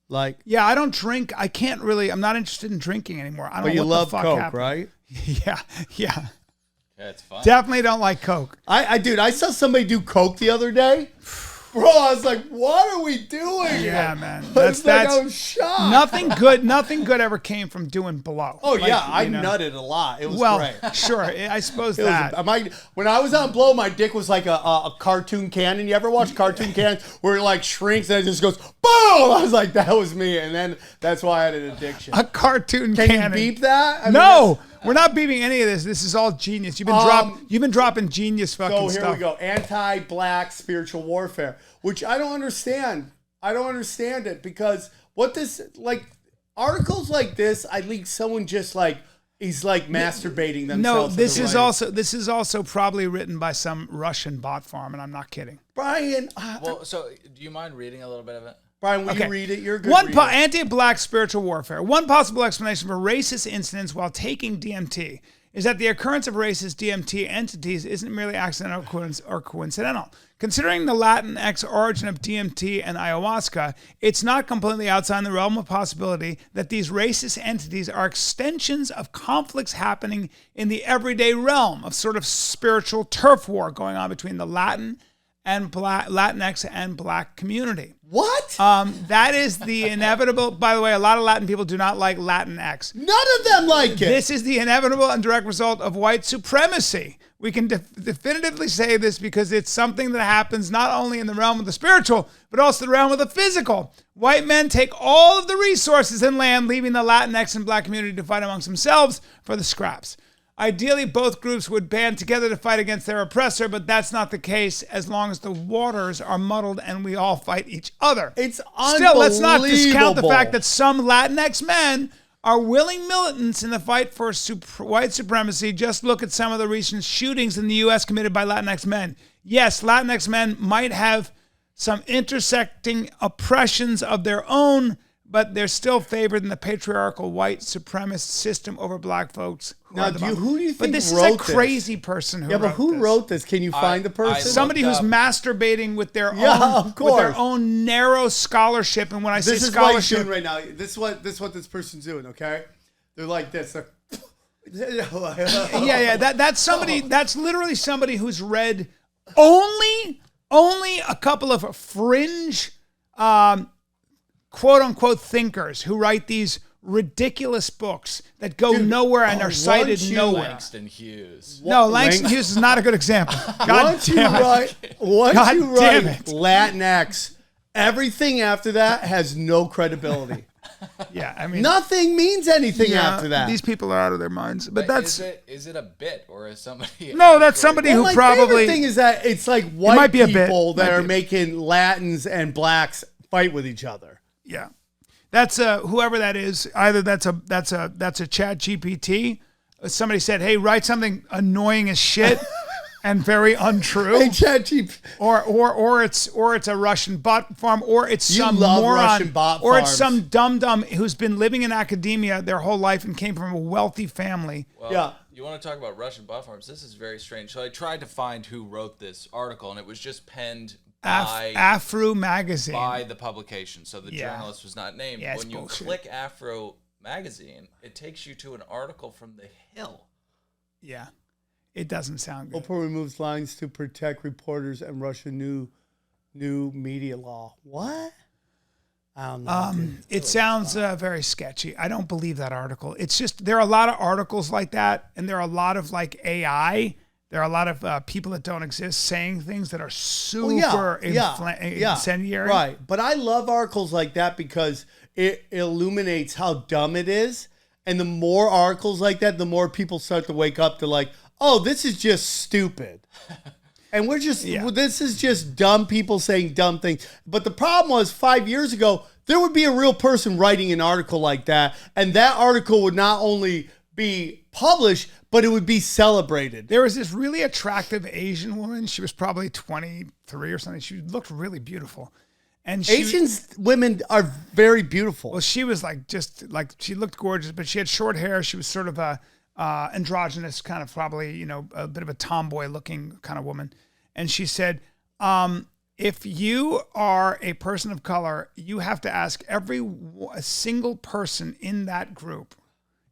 Like, Yeah, I don't drink. I can't really. I'm not interested in drinking anymore. I don't but know you what love the fuck Coke, happened. right? Yeah. Yeah, it's fun. Definitely don't like Coke. Dude, I saw somebody do Coke the other day. Bro, I was like, what are we doing? Yeah, man. I was shocked. Nothing good ever came from doing blow. Oh, Like, yeah, I you know. nutted a lot. It was Well, great. sure. I suppose It was that. when I was on blow, my dick was like a cartoon cannon. You ever watch cartoon cannons where it like shrinks and it just goes boom? I was like, that was me, and then that's why I had an addiction. A cartoon Can cannon. you beep that? I mean, No, we're not beeping any of this. This is all genius. You've been dropping genius fucking So here stuff. we go. Anti-black spiritual warfare, which I don't understand. I don't understand it because what this like articles like this, I think someone just like is like masturbating No, themselves. this is also probably written by some Russian bot farm, and I'm not kidding. Bryan. Well, so do you mind reading a little bit of it? Bryan, will Okay. you read it? You're a good reader. Anti-black spiritual warfare. One possible explanation for racist incidents while taking DMT is that the occurrence of racist DMT entities isn't merely accidental or coincidental. Considering the Latinx origin of DMT and ayahuasca, it's not completely outside the realm of possibility that these racist entities are extensions of conflicts happening in the everyday realm of sort of spiritual turf war going on between the Latinx and black community. What? That is the inevitable. By the way, a lot of Latin people do not like Latinx. None of them like it. This is the inevitable and direct result of white supremacy. We can definitively say this because it's something that happens not only in the realm of the spiritual, but also the realm of the physical. White men take all of the resources and land, leaving the Latinx and black community to fight amongst themselves for the scraps. Ideally, both groups would band together to fight against their oppressor, but that's not the case as long as the waters are muddled and we all fight each other. It's Still, let's not discount the unbelievable. fact that some Latinx men are willing militants in the fight for white supremacy. Just look at some of the recent shootings in the U.S. committed by Latinx men. Yes, Latinx men might have some intersecting oppressions of their own, but they're still favored in the patriarchal white supremacist system over black folks. Now, who do you think But this wrote is a crazy person who Yeah, but who this. wrote this? Can you find the person? Somebody who's looked up- masturbating with their Yeah, own of course. with their own narrow scholarship. And when I say This is what he's scholarship, doing right now. This is what this person's doing. Okay, they're like this. yeah, that's somebody. That's literally somebody who's read only a couple of fringe, quote unquote thinkers who write these ridiculous books that go nowhere and are cited nowhere. Langston Hughes. No, Langston Hughes is not a good example. God Once you damn it. write God damn it. Latinx Everything after that has no credibility. Yeah, I mean, Nothing means anything after that. These people are out of their minds. But that's is it a bit or is somebody? no, that's somebody Well, who my probably. favorite thing is that it's like white might be a bit. people that Might are be. making Latins and blacks fight with each other. Yeah, that's whoever that is. Either that's a Chat GPT. Somebody said, "Hey, write something annoying as shit." And very untrue, Hey, ChatGPT. or it's a Russian bot farm, or it's You some love moron, Russian bot or it's farms. some dum-dum who's been living in academia their whole life and came from a wealthy family. Well, Yeah. You want to talk about Russian bot farms? This is very strange. So I tried to find who wrote this article, and it was just penned by Afro Magazine. by the publication. So the Yeah. journalist was not named. Yeah, it's When you bullshit. click Afro Magazine, it takes you to an article from The Hill. Yeah, it doesn't sound good. Oprah removes lines to protect reporters and Russian new media law. What? I don't know. dude. It sounds very sketchy. I don't believe that article. It's just there are a lot of articles like that, and there are a lot of like AI. There are a lot of people that don't exist saying things that are super incendiary. Right. But I love articles like that because it illuminates how dumb it is. And the more articles like that, the more people start to wake up to like, oh, this is just stupid. And this is just dumb people saying dumb things. But the problem was 5 years ago, there would be a real person writing an article like that. And that article would not only be published, but it would be celebrated. There was this really attractive Asian woman. She was probably 23 or something. She looked really beautiful. And Asian women are very beautiful. Well, she was she looked gorgeous, but she had short hair. She was sort of a androgynous kind of probably, a bit of a tomboy looking kind of woman. And she said, if you are a person of color, you have to ask a single person in that group.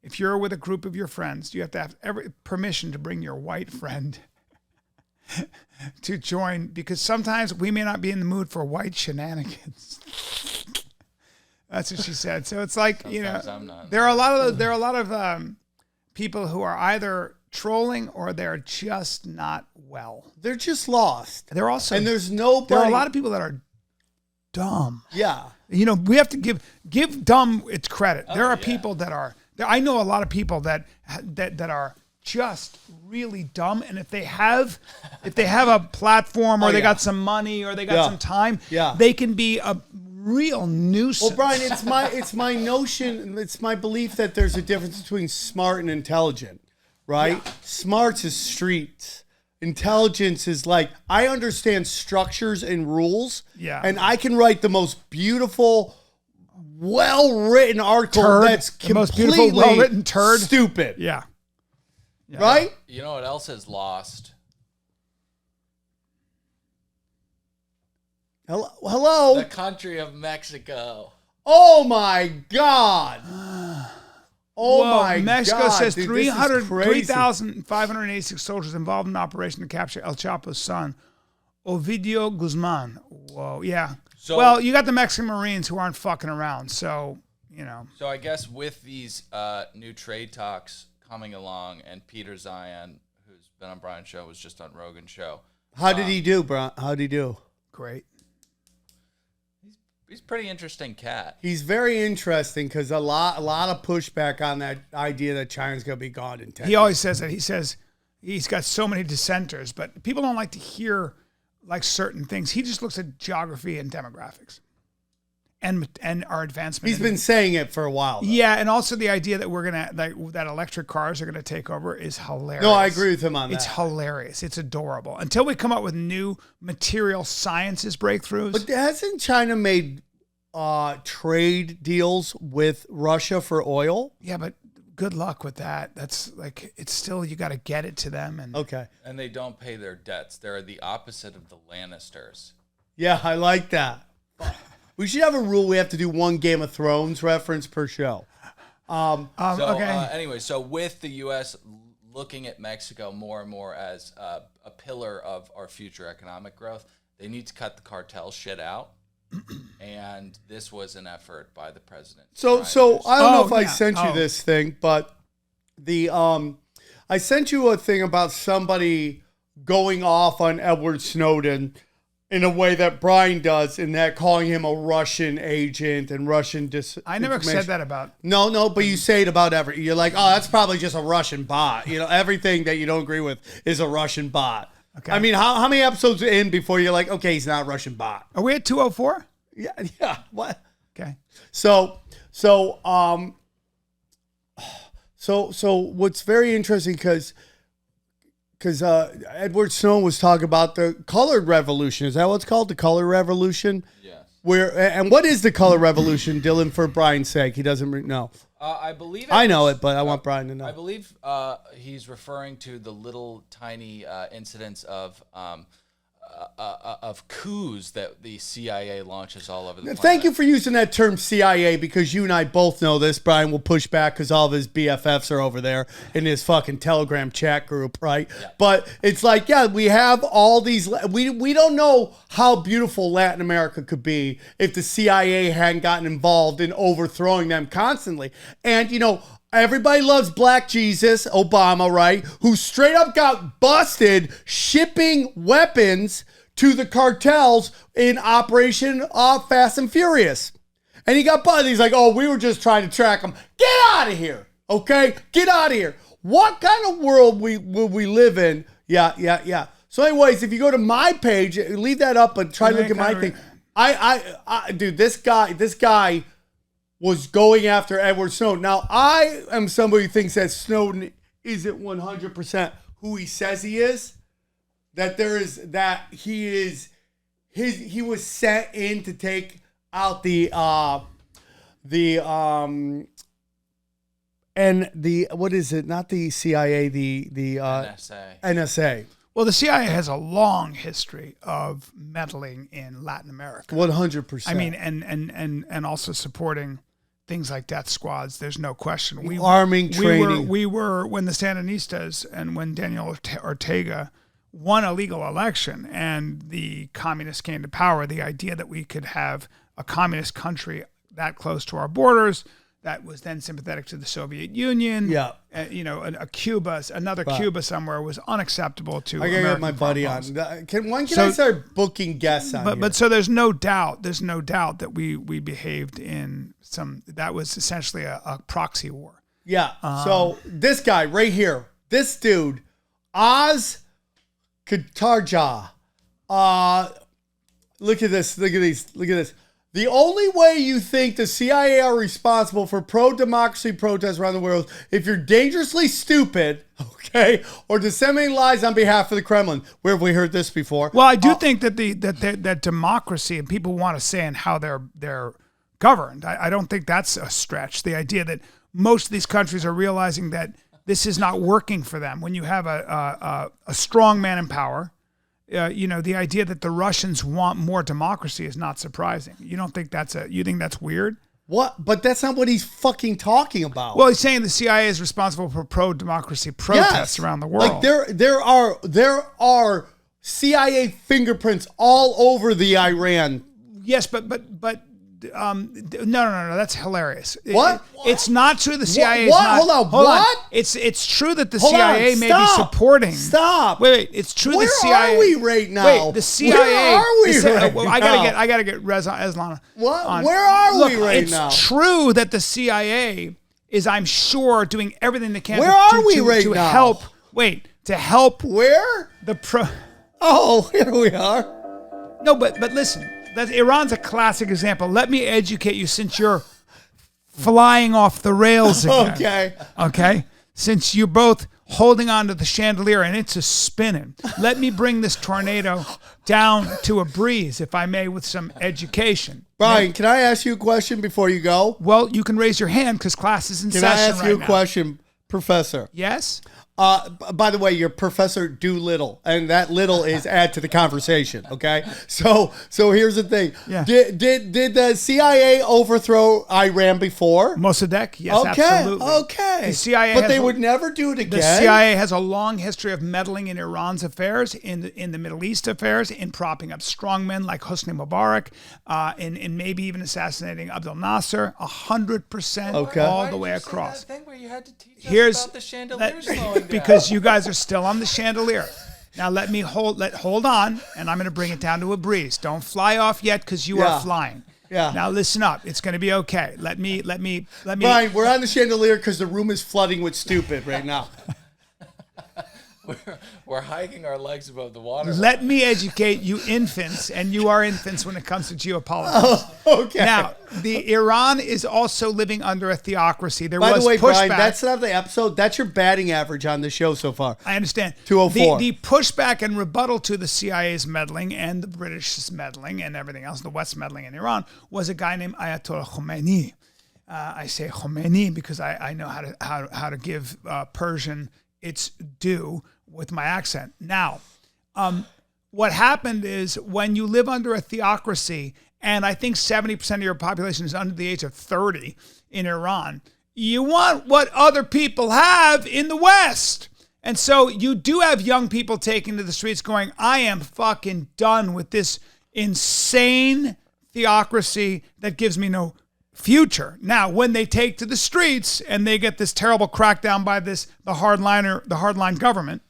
If you're with a group of your friends, you have to have every permission to bring your white friend to join, because sometimes we may not be in the mood for white shenanigans. That's what she said. So it's like, Sometimes I'm not. there are a lot of people who are either trolling or they're just not well. They're just lost. There are a lot of people that are dumb. Yeah. We have to give dumb its credit. There are people that are. I know a lot of people that are just really dumb, and if they have a platform or they got some money or they got some time, they can be a real nuisance. Well, Bryan, it's my notion, it's my belief that there's a difference between smart and intelligent, right? Yeah. Smart's is streets. Intelligence is like, I understand structures and rules, and I can write the most beautiful, well-written article that's completely well-written turd. Stupid. Yeah. Right? You know what else is lost? Hello? The country of Mexico. Oh, my God. Mexico God. says Dude, 3,586 soldiers involved in an operation to capture El Chapo's son, Ovidio Guzman. Whoa, yeah. So, you got the Mexican Marines who aren't fucking around, so, So I guess with these new trade talks coming along, and Peter Zion, who's been on Bryan's show, was just on Rogan's show. How did he do, Brian? How did he do? Great. He's a pretty interesting cat. He's very interesting because a lot of pushback on that idea that China's going to be gone in 10 years. He always says that. He says he's got so many dissenters, but people don't like to hear like certain things. He just looks at geography and demographics and our advancement. He's been saying it for a while, though. Yeah, and also the idea that that electric cars are going to take over is hilarious. No, I agree with him on that. It's hilarious. It's adorable. Until we come up with new material sciences breakthroughs. But hasn't China made trade deals with Russia for oil? Yeah, but good luck with that. That's like, it's still, you got to get it to them. And okay. And they don't pay their debts. They're the opposite of the Lannisters. Yeah, I like that. We should have a rule. We have to do one Game of Thrones reference per show. Anyway, so with the U.S. looking at Mexico more and more as a pillar of our future economic growth, they need to cut the cartel shit out. And this was an effort by the president. So I don't know if I sent you this thing, but I sent you a thing about somebody going off on Edward Snowden in a way that Bryan does, in that calling him a Russian agent and Russian I never said that about. No, but you say it about everything. You're like, oh, that's probably just a Russian bot. You know, everything that you don't agree with is a Russian bot. Okay. I mean, how many episodes in before you're like, okay, he's not a Russian bot? Are we at 204? Yeah. What? Okay. So what's very interesting because Edward Snowden was talking about the colored revolution. Is that what's called, the color revolution? Yes. And what is the color revolution, Dylan? For Bryan's sake, he doesn't know. I believe I know it, but I want Bryan to know. I believe he's referring to the little tiny incidents of coups that the CIA launches all over the planet. Thank you for using that term CIA, because you and I both know this. Bryan will push back because all of his BFFs are over there in his fucking Telegram chat group, right? Yeah. But it's like, yeah, we have all these. We don't know how beautiful Latin America could be if the CIA hadn't gotten involved in overthrowing them constantly. And, you know, everybody loves Black Jesus, Obama, right? Who straight up got busted shipping weapons to the cartels in Operation Fast and Furious. And he got busted. He's like, oh, we were just trying to track them. Get out of here, okay? Get out of here. What kind of world will we live in? Yeah. So anyways, if you go to my page, leave that up and try to look at my thing. Dude, this guy was going after Edward Snowden. Now, I am somebody who thinks that Snowden isn't 100% who he says he is. He was sent in to take out what is it? Not the CIA, the NSA. Well, the CIA has a long history of meddling in Latin America. 100%. I mean, and also supporting things like death squads. There's no question. Training. We were when the Sandinistas and when Daniel Ortega won a legal election and the communists came to power, the idea that we could have a communist country that close to our borders that was then sympathetic to the Soviet Union, a Cuba, Cuba somewhere was unacceptable to American. I gotta get my buddy on. When can I start booking guests on? But so there's no doubt that we behaved in that was essentially a proxy war. Yeah. So this guy right here, this dude, Oz Katarja. Look at this. Look at this. The only way you think the CIA are responsible for pro-democracy protests around the world is if you're dangerously stupid, okay, or disseminating lies on behalf of the Kremlin. Where have we heard this before? Well, I do think that democracy and people want to say in how they're governed. I don't think that's a stretch. The idea that most of these countries are realizing that this is not working for them. When you have a strong man in power, the idea that the Russians want more democracy is not surprising. You don't think you think that's weird? What? But that's not what he's fucking talking about. Well, he's saying the CIA is responsible for pro-democracy protests around the world. Like there are CIA fingerprints all over the Iran. Yes, but no, that's hilarious. What? It's not true the CIA is what? not. Hold on, what? It's true that the CIA may be supporting. Stop. Wait. It's true the CIA. Where are we right now? Wait, the CIA. Where are we right now? I gotta get Reza Aslan. What? On. Where are Look, we right now? It's true that the CIA is, I'm sure, doing everything they can to now? help. Where? Oh, here we are. No, but listen. Iran's a classic example. Let me educate you since you're flying off the rails again. Okay? Since you're both holding on to the chandelier and it's a spinning. Let me bring this tornado down to a breeze, if I may, with some education. Bryan, can I ask you a question before you go? Well, you can raise your hand because class is in session right now. Can I ask you a question, Professor? Yes? By the way, you're Professor Doolittle, and that little is add to the conversation. Okay, so here's the thing. Yeah. Did the CIA overthrow Iran before? Mossadegh, yes, absolutely. Okay. The CIA, but they would never do it again. The CIA has a long history of meddling in Iran's affairs, in the Middle East affairs, in propping up strongmen like Hosni Mubarak, in maybe even assassinating Abdel Nasser. 100%, all the way across. That thing where you had to teach us about the chandeliers slowing down. Because you guys are still on the chandelier. Now let me hold on, and I'm going to bring it down to a breeze. Don't fly off yet because you are flying. Yeah. Now listen up. It's going to be okay. Let me. Bryan, we're on the chandelier because the room is flooding with stupid right now. We're hiking our legs above the water. Let me educate you infants, and you are infants when it comes to geopolitics. Oh, okay. Now, Iran is also living under a theocracy. By the way, pushback. Bryan, that's not the episode. That's your batting average on the show so far. I understand. 204. The pushback and rebuttal to the CIA's meddling and the British meddling and everything else, the West meddling in Iran, was a guy named Ayatollah Khomeini. I say Khomeini because I know how to give Persian its due with my accent. Now, what happened is when you live under a theocracy, and I think 70% of your population is under the age of 30 in Iran, you want what other people have in the West. And so you do have young people taking to the streets going, I am fucking done with this insane theocracy that gives me no future. Now, when they take to the streets and they get this terrible crackdown by the hardline government,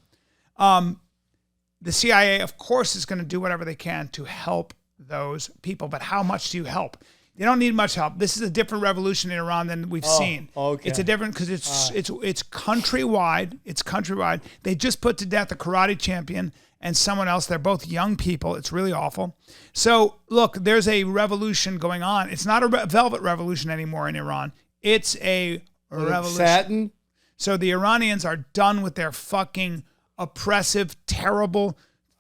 the CIA, of course, is going to do whatever they can to help those people. But how much do you help? They don't need much help. This is a different revolution in Iran than we've seen. Okay. It's a different because it's countrywide. It's countrywide. They just put to death a karate champion and someone else. They're both young people. It's really awful. So look, there's a revolution going on. It's not a velvet revolution anymore in Iran. It's a revolution. Satin? So the Iranians are done with their fucking oppressive, terrible,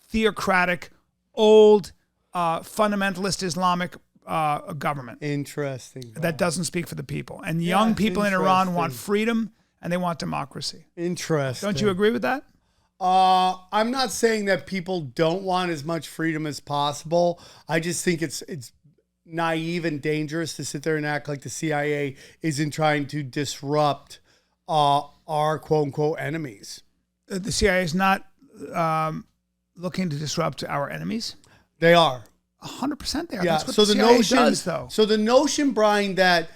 theocratic, old, fundamentalist Islamic government. Interesting. That doesn't speak for the people. And young people in Iran want freedom and they want democracy. Interesting. Don't you agree with that? I'm not saying that people don't want as much freedom as possible. I just think it's naive and dangerous to sit there and act like the CIA isn't trying to disrupt our quote unquote enemies. The CIA is not looking to disrupt our enemies. They are 100% there. Yeah. That's what So the the CIA notion, does, though. so the notion, Bryan, that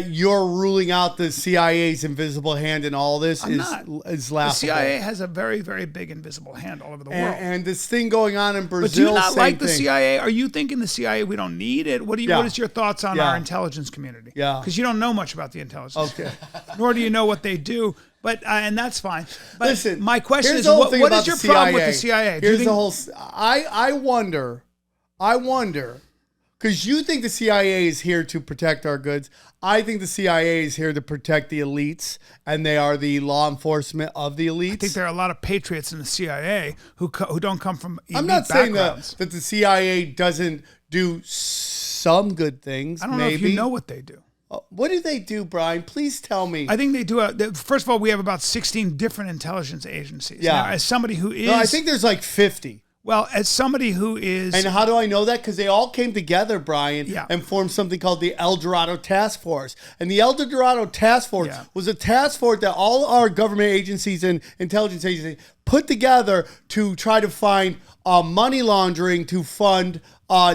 you're ruling out the CIA's invisible hand in all this is laughable. The CIA has a very, very big invisible hand all over the world. And this thing going on in Brazil. But do you not like the thing. CIA? Are you thinking the CIA, we don't need it? What is your thoughts on our intelligence community? Yeah. Because you don't know much about the intelligence. Okay. Nor do you know what they do. But and that's fine. But listen, my question is, the whole what thing is about your the problem with the CIA? Here's the whole. I wonder, because you think the CIA is here to protect our goods. I think the CIA is here to protect the elites, and they are the law enforcement of the elites. I think there are a lot of patriots in the CIA who don't come from elite I'm not saying backgrounds. that the CIA doesn't do some good things. I don't know if you know what they do. What do they do, Bryan? Please tell me. I think they do. First of all, we have about 16 different intelligence agencies. Yeah. Now, as somebody who is... No, I think there's like 50. Well, as somebody who is... And how do I know that? Because they all came together, Bryan, Yeah. and formed something called the El Dorado Task Force. And the El Dorado Task Force was a task force that all our government agencies and intelligence agencies put together to try to find money laundering to fund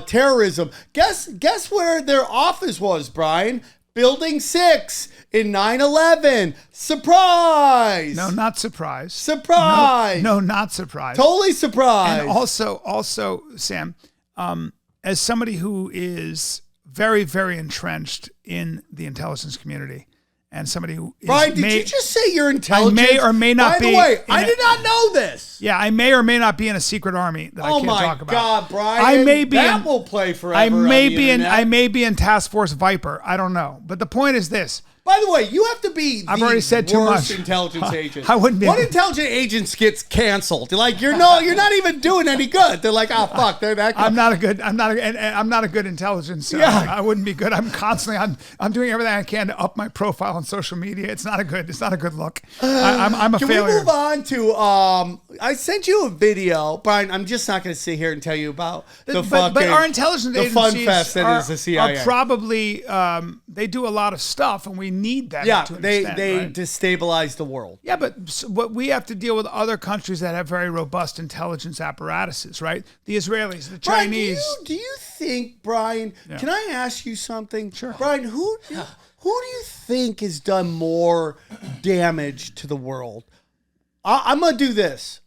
terrorism. Guess where their office was, Bryan? Building 6 in 9/11. Surprise! No, not surprised. Surprise! No, not surprised. Totally surprised. And also, Sam, as somebody who is very, very entrenched in the intelligence community, and somebody who is Bryan, did you just say you're intelligent? I may or may not be. By the way, I did not know this. Yeah, I may or may not be in a secret army that I can't talk about. Oh my God, Bryan! I may be that will play forever. I may on the be in. internet. I may be in Task Force Viper. I don't know. But the point is this. By the way, you have to be I've the already said too worst much. intelligence agent. I wouldn't be. What intelligence agents gets canceled? They're like, you're not even doing any good. They're like, oh fuck, they're that good. I'm not a good intelligence. I wouldn't be good. I'm constantly. I'm doing everything I can to up my profile on social media. It's not a good look. I'm a Can failure. we move on to? I sent you a video, Bryan. I'm just not going to sit here and tell you about but our intelligence the fun agencies fest that is the CIA. are probably they do a lot of stuff, and we need that. Yeah, to an they extent, right? destabilize the world. Yeah, but what we have to deal with other countries that have very robust intelligence apparatuses, right? The Israelis, the Bryan, Chinese. do you think, Bryan? Yeah. Can I ask you something? Sure. Bryan, who do you think has done more damage to the world? I'm gonna do this.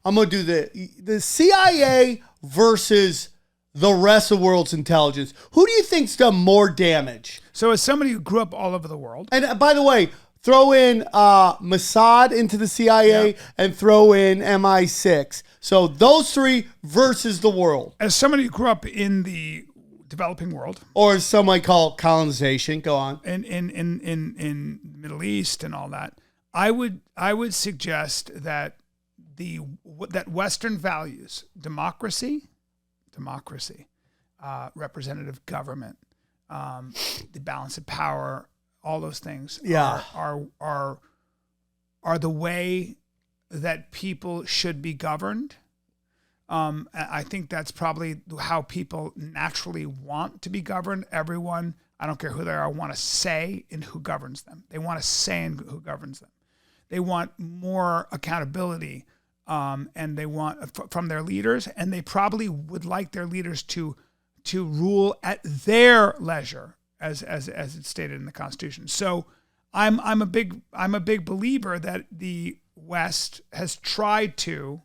I'm going to do the CIA versus the rest of the world's intelligence. Who do you think's done more damage? So as somebody who grew up all over the world. And by the way, throw in Mossad into the CIA and throw in MI6. So those three versus the world. As somebody who grew up in the developing world, or as some might call colonization, go on. In Middle East and all that, I would suggest that that Western values, democracy, representative government, the balance of power, all those things are the way that people should be governed. I think that's probably how people naturally want to be governed. Everyone, I don't care who they are, want a say in who governs them. They want a say in who governs them. They want more accountability, and they want from their leaders, and they probably would like their leaders to rule at their leisure, as it's stated in the Constitution. So I'm a big believer that the West has tried to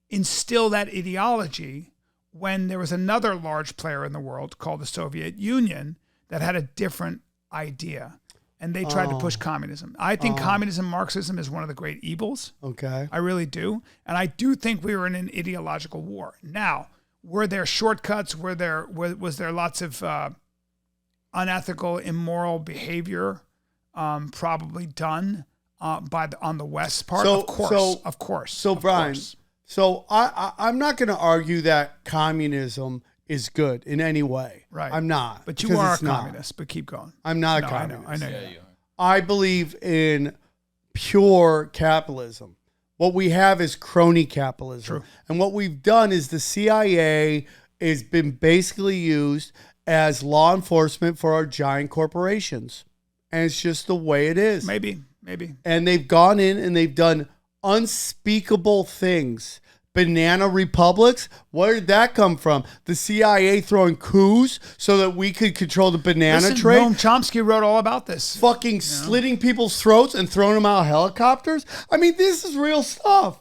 instill that ideology when there was another large player in the world called the Soviet Union that had a different idea, and they tried to push communism. I think communism, Marxism is one of the great evils. Okay. I really do. And I do think we were in an ideological war. Now, were there shortcuts? Was there lots of unethical, immoral behavior probably done on the West part? Of course. So, Bryan, so I'm not going to argue that communism is good in any way. Right. I'm not. But you are a communist, but keep going. I'm not a communist. I know Yeah, you are. I believe in pure capitalism. What we have is crony capitalism. True. And what we've done is the CIA has been basically used as law enforcement for our giant corporations. And it's just the way it is. Maybe. And they've gone in and they've done unspeakable things. Banana republics? Where did that come from? The CIA throwing coups so that we could control the banana trade? Noam Chomsky wrote all about this. Fucking slitting people's throats and throwing them out of helicopters? I mean, this is real stuff.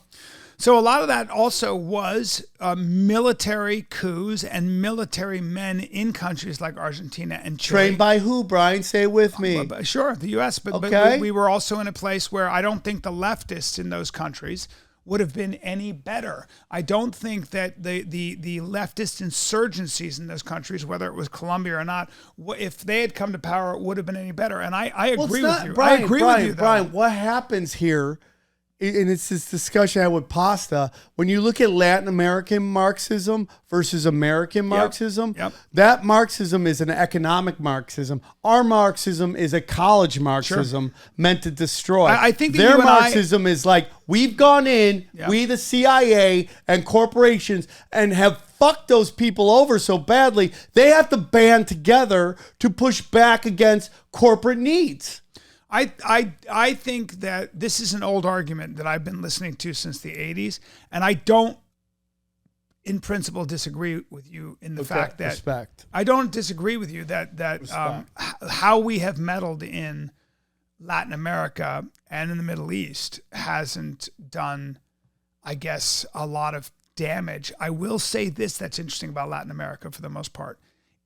So a lot of that also was military coups and military men in countries like Argentina and Chile. Trained by who, Bryan? Say it with me. Sure, the U.S. But Okay. we were also in a place where I don't think the leftists in those countries would have been any better. I don't think that the leftist insurgencies in those countries, whether it was Colombia or not, if they had come to power, it would have been any better. And I agree with you. Bryan, I agree with you, though. Bryan, what happens here, and it's this discussion I had with Pasta, when you look at Latin American Marxism versus American Marxism, that Marxism is an economic Marxism. Our Marxism is a college Marxism meant to destroy. I think that their you and Marxism is like, we've gone in, we the CIA and corporations, and have fucked those people over so badly, they have to band together to push back against corporate needs. I think that this is an old argument that I've been listening to since the 80s, and I don't, in principle, disagree with you in the fact that I don't disagree with you that how we have meddled in Latin America and in the Middle East hasn't done, I guess, a lot of damage. I will say this that's interesting about Latin America for the most part.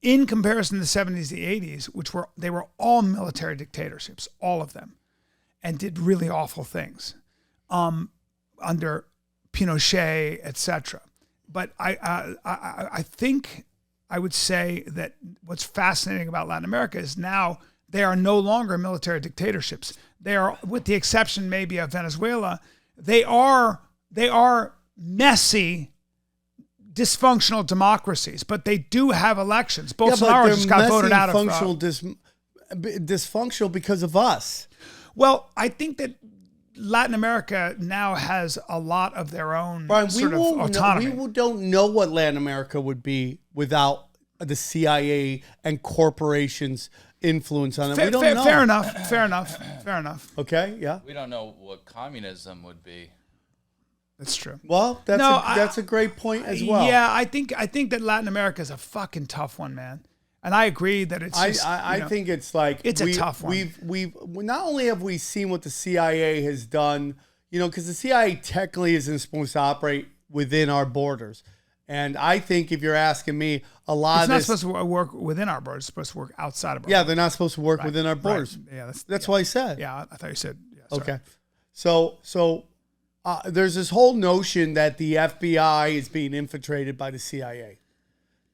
In comparison to the 70s, the 80s, they were all military dictatorships, all of them, and did really awful things under Pinochet, etc. But I think I would say that what's fascinating about Latin America is now they are no longer military dictatorships. They are, with the exception maybe of Venezuela, they are messy, dysfunctional democracies, but they do have elections. Bolsonaro just got voted out of. Dysfunctional because of us. Well, I think that Latin America now has a lot of their own sort of autonomy. We don't know what Latin America would be without the CIA and corporations' influence on it. We don't know. Fair enough. Okay, yeah. We don't know what communism would be. That's true. Well, that's a great point as well. Yeah, I think that Latin America is a fucking tough one, man. And I agree that it's just, I think it's like it's a tough one. We've not only have we seen what the CIA has done, because the CIA technically isn't supposed to operate within our borders. And I think if you're asking me, a lot It's of not this, supposed to work within our borders. It's supposed to work outside of our yeah, borders. they're not supposed to work within our borders. Right. Yeah, That's what I said. Yeah, I thought you said. Yeah, sorry. Okay. So there's this whole notion that the FBI is being infiltrated by the CIA.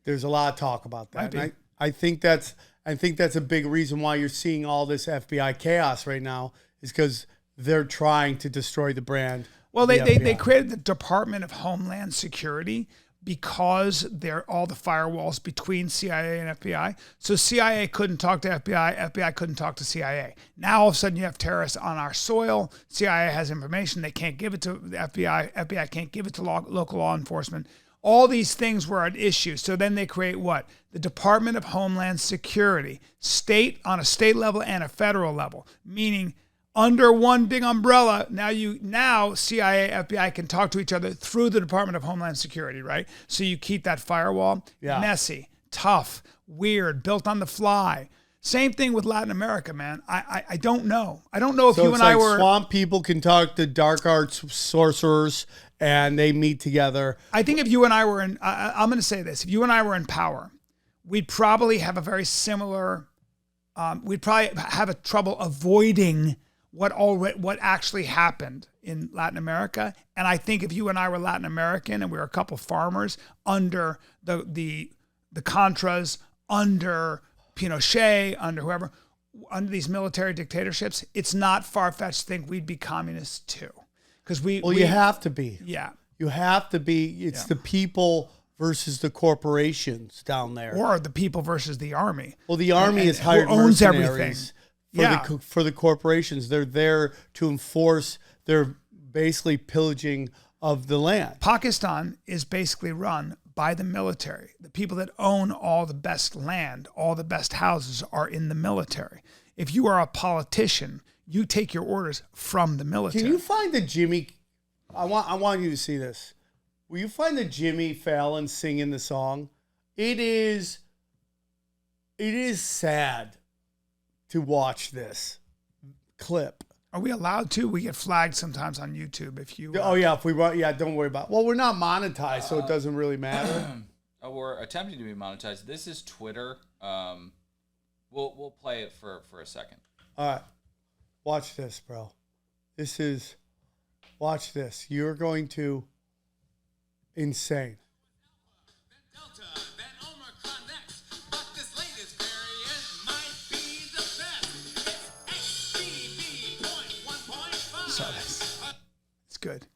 There's a lot of talk about that. And I think that's a big reason why you're seeing all this FBI chaos right now is because they're trying to destroy the brand. Well, they created the Department of Homeland Security because they're all the firewalls between CIA and FBI. So CIA couldn't talk to FBI, FBI couldn't talk to CIA. Now all of a sudden you have terrorists on our soil. CIA has information, they can't give it to the FBI, FBI can't give it to local law enforcement. All these things were an issue. So then they create what? The Department of Homeland Security, on a state level and a federal level, meaning under one big umbrella. Now CIA, FBI can talk to each other through the Department of Homeland Security, right? So you keep that firewall messy, tough, weird, built on the fly. Same thing with Latin America, man. I don't know. I don't know if so you and I were swamp people can talk to dark arts sorcerers and they meet together. I think if you and I were in, I'm going to say this: if you and I were in power, we'd probably have a very similar. We'd probably have a trouble avoiding what actually happened in Latin America. And I think if you and I were Latin American and we were a couple farmers under the Contras, under Pinochet, under whoever, under these military dictatorships, it's not far-fetched to think we'd be communists too. Because you have to be. Yeah. You have to be. It's the people versus the corporations down there. Or the people versus the army. Well, the army is hired owns mercenaries everything. For the corporations. They're there to enforce their basically pillaging of the land. Pakistan is basically run by the military. The people that own all the best land, all the best houses are in the military. If you are a politician, you take your orders from the military. Can you find the Jimmy? I want you to see this. Will you find the Jimmy Fallon singing the song? It is sad to watch this clip. Are we allowed to? We get flagged sometimes on YouTube if you. Oh yeah, if we run, don't worry about it. Well, we're not monetized, so it doesn't really matter. We're attempting to be monetized. This is Twitter. We'll play it for a second. All right, watch this, bro. Watch this. You're going to insane. It's good.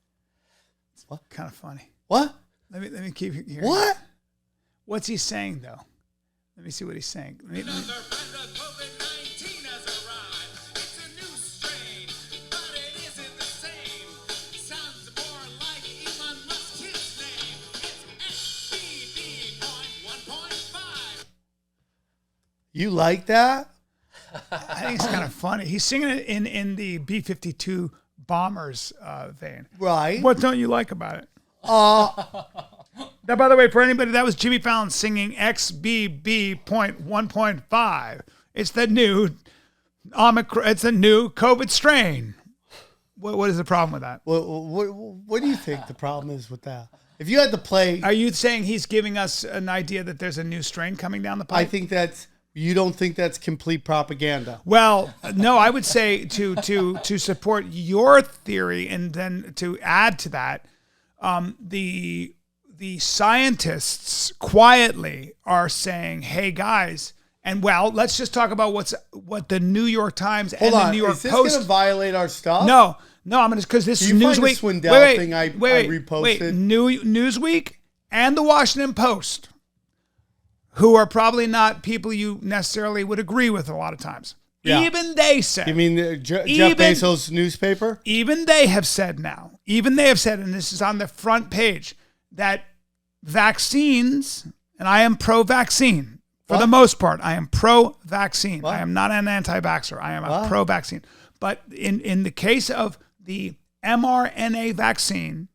It's kind of funny. What? Let me keep hearing. What? What's he saying though? Let me see what he's saying. You like that? I think it's kind of funny. He's singing it in the B-52 bombers vein. Right. What don't you like about it? That, by the way, for anybody, that was Jimmy Fallon singing XBB.1.5. It's the new Omicron. It's a new COVID strain. What is the problem with that? What do you think the problem is with that? If you had to play, are you saying he's giving us an idea that there's a new strain coming down the pipe? I think you don't think that's complete propaganda. Well, no, I would say to support your theory and then to add to that, the scientists quietly are saying, "Hey guys," and let's just talk about what the New York Times and the New York Post. Is this going to violate our stuff? No, I'm going to because this is Newsweek. Swindell thing I reposted. Wait, Newsweek and the Washington Post, who are probably not people you necessarily would agree with a lot of times. Yeah. Even they said. You mean Jeff Bezos' newspaper? Even they have said, and this is on the front page, that vaccines, and I am pro-vaccine. For the most part, I am pro-vaccine. I am not an anti-vaxxer. I am a pro-vaccine. But in the case of the mRNA vaccine,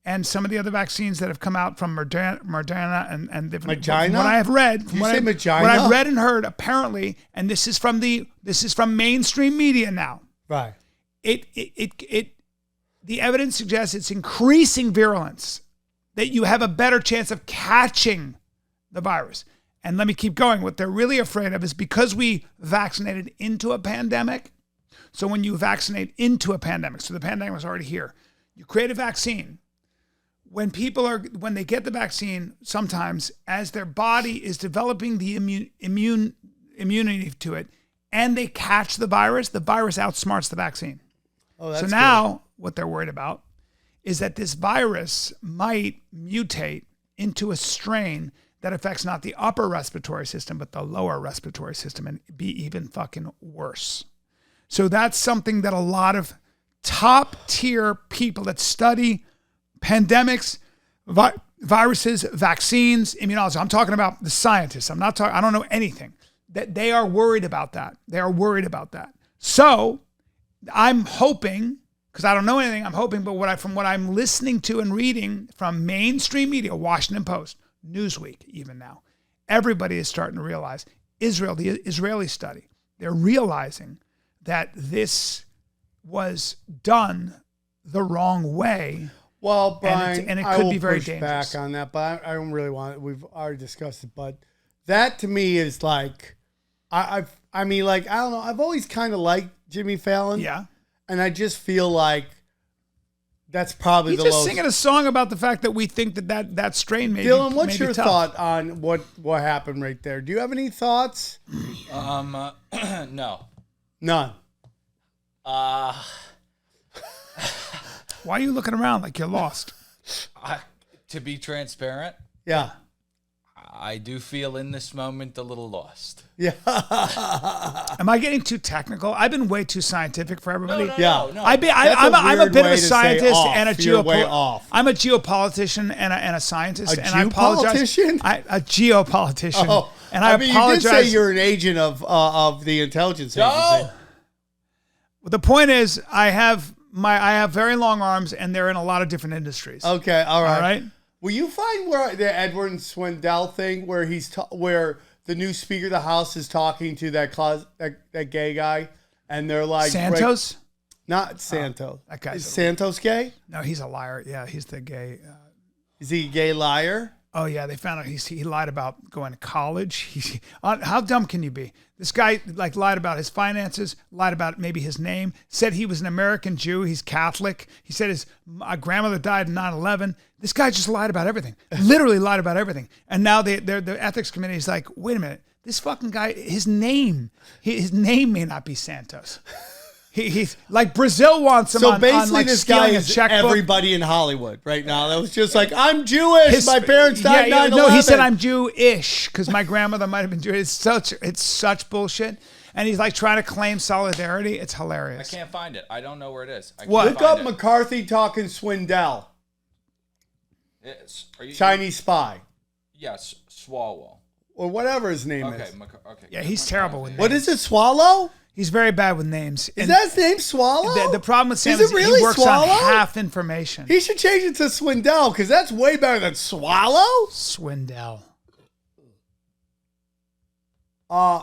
and some of the other vaccines that have come out from Moderna and different. Magina? What I have read, What I've read and heard, apparently, and this is from mainstream media now. Right. It the evidence suggests it's increasing virulence, that you have a better chance of catching the virus. And let me keep going. What they're really afraid of is because we vaccinated into a pandemic. So when you vaccinate into a pandemic, so the pandemic was already here, you create a vaccine. When they get the vaccine, sometimes as their body is developing the immunity to it, and they catch the virus outsmarts the vaccine. Oh, that's so now what they're worried about is that this virus might mutate into a strain that affects not the upper respiratory system, but the lower respiratory system, and be even fucking worse. So that's something that a lot of top tier people that study pandemics, viruses, vaccines, immunology. I'm talking about the scientists. I don't know anything. That they are worried about that. They are worried about that. So I'm hoping, because I don't know anything, I'm hoping, but from what I'm listening to and reading from mainstream media, Washington Post, Newsweek, even now, everybody is starting to realize, the Israeli study, they're realizing that this was done the wrong way. Well, Bryan, and it I could will be very push dangerous. back on that, but I don't really want it. We've already discussed it, but that to me is like, I don't know. I've always kind of liked Jimmy Fallon. Yeah. And I just feel like that's probably He's the just lowest. singing a song about the fact that we think that strain may Dylan, be what's may your be tough. thought on what happened right there? Do you have any thoughts? No. None. Why are you looking around like you're lost? To be transparent, Yeah. I do feel in this moment a little lost. Yeah. Am I getting too technical? I've been way too scientific for everybody. Yeah. No. I'm a weird bit of way a to say scientist off. and You're way off. I'm a geopolitician and a scientist. A and I apologize. geopolitician? A geopolitician. Oh, and I apologize. You did say you're an agent of the intelligence agency. No. The point is, I have very long arms, and they're in a lot of different industries. Okay. All right. All right. Will you find where the Edward Swindell thing, where where the new Speaker of the House is talking to that gay guy, and they're like Santos? Not Santos. That guy's Is Santos gay? No, he's a liar. Yeah, he's the gay. Is he a gay liar? Oh yeah, they found out he lied about going to college. How dumb can you be? This guy lied about his finances, lied about maybe his name, said he was an American Jew. He's Catholic. He said his grandmother died in 9/11. This guy just lied about everything. Literally lied about everything. And now the ethics committee is like, wait a minute, this fucking guy, his name may not be Santos. He's like Brazil wants him on this guy stealing a is checkbook. everybody in Hollywood right now. That was just like, I'm Jewish. My parents died 9/11. No, he said I'm Jewish because my grandmother might have been Jewish. It's such bullshit. And he's like trying to claim solidarity. It's hilarious. I can't find it. I don't know where it is. Look up McCarthy talking Swindell. Chinese spy. Yes, Swalwell. Or whatever his name is. Okay. Yeah, he's terrible with names. What is it, Swallow? He's very bad with names. Is that his name, Swallow? The problem with Sam Is is it really he works Swallow? on half information. He should change it to Swindell, because that's way better than Swallow. Swindell. Uh,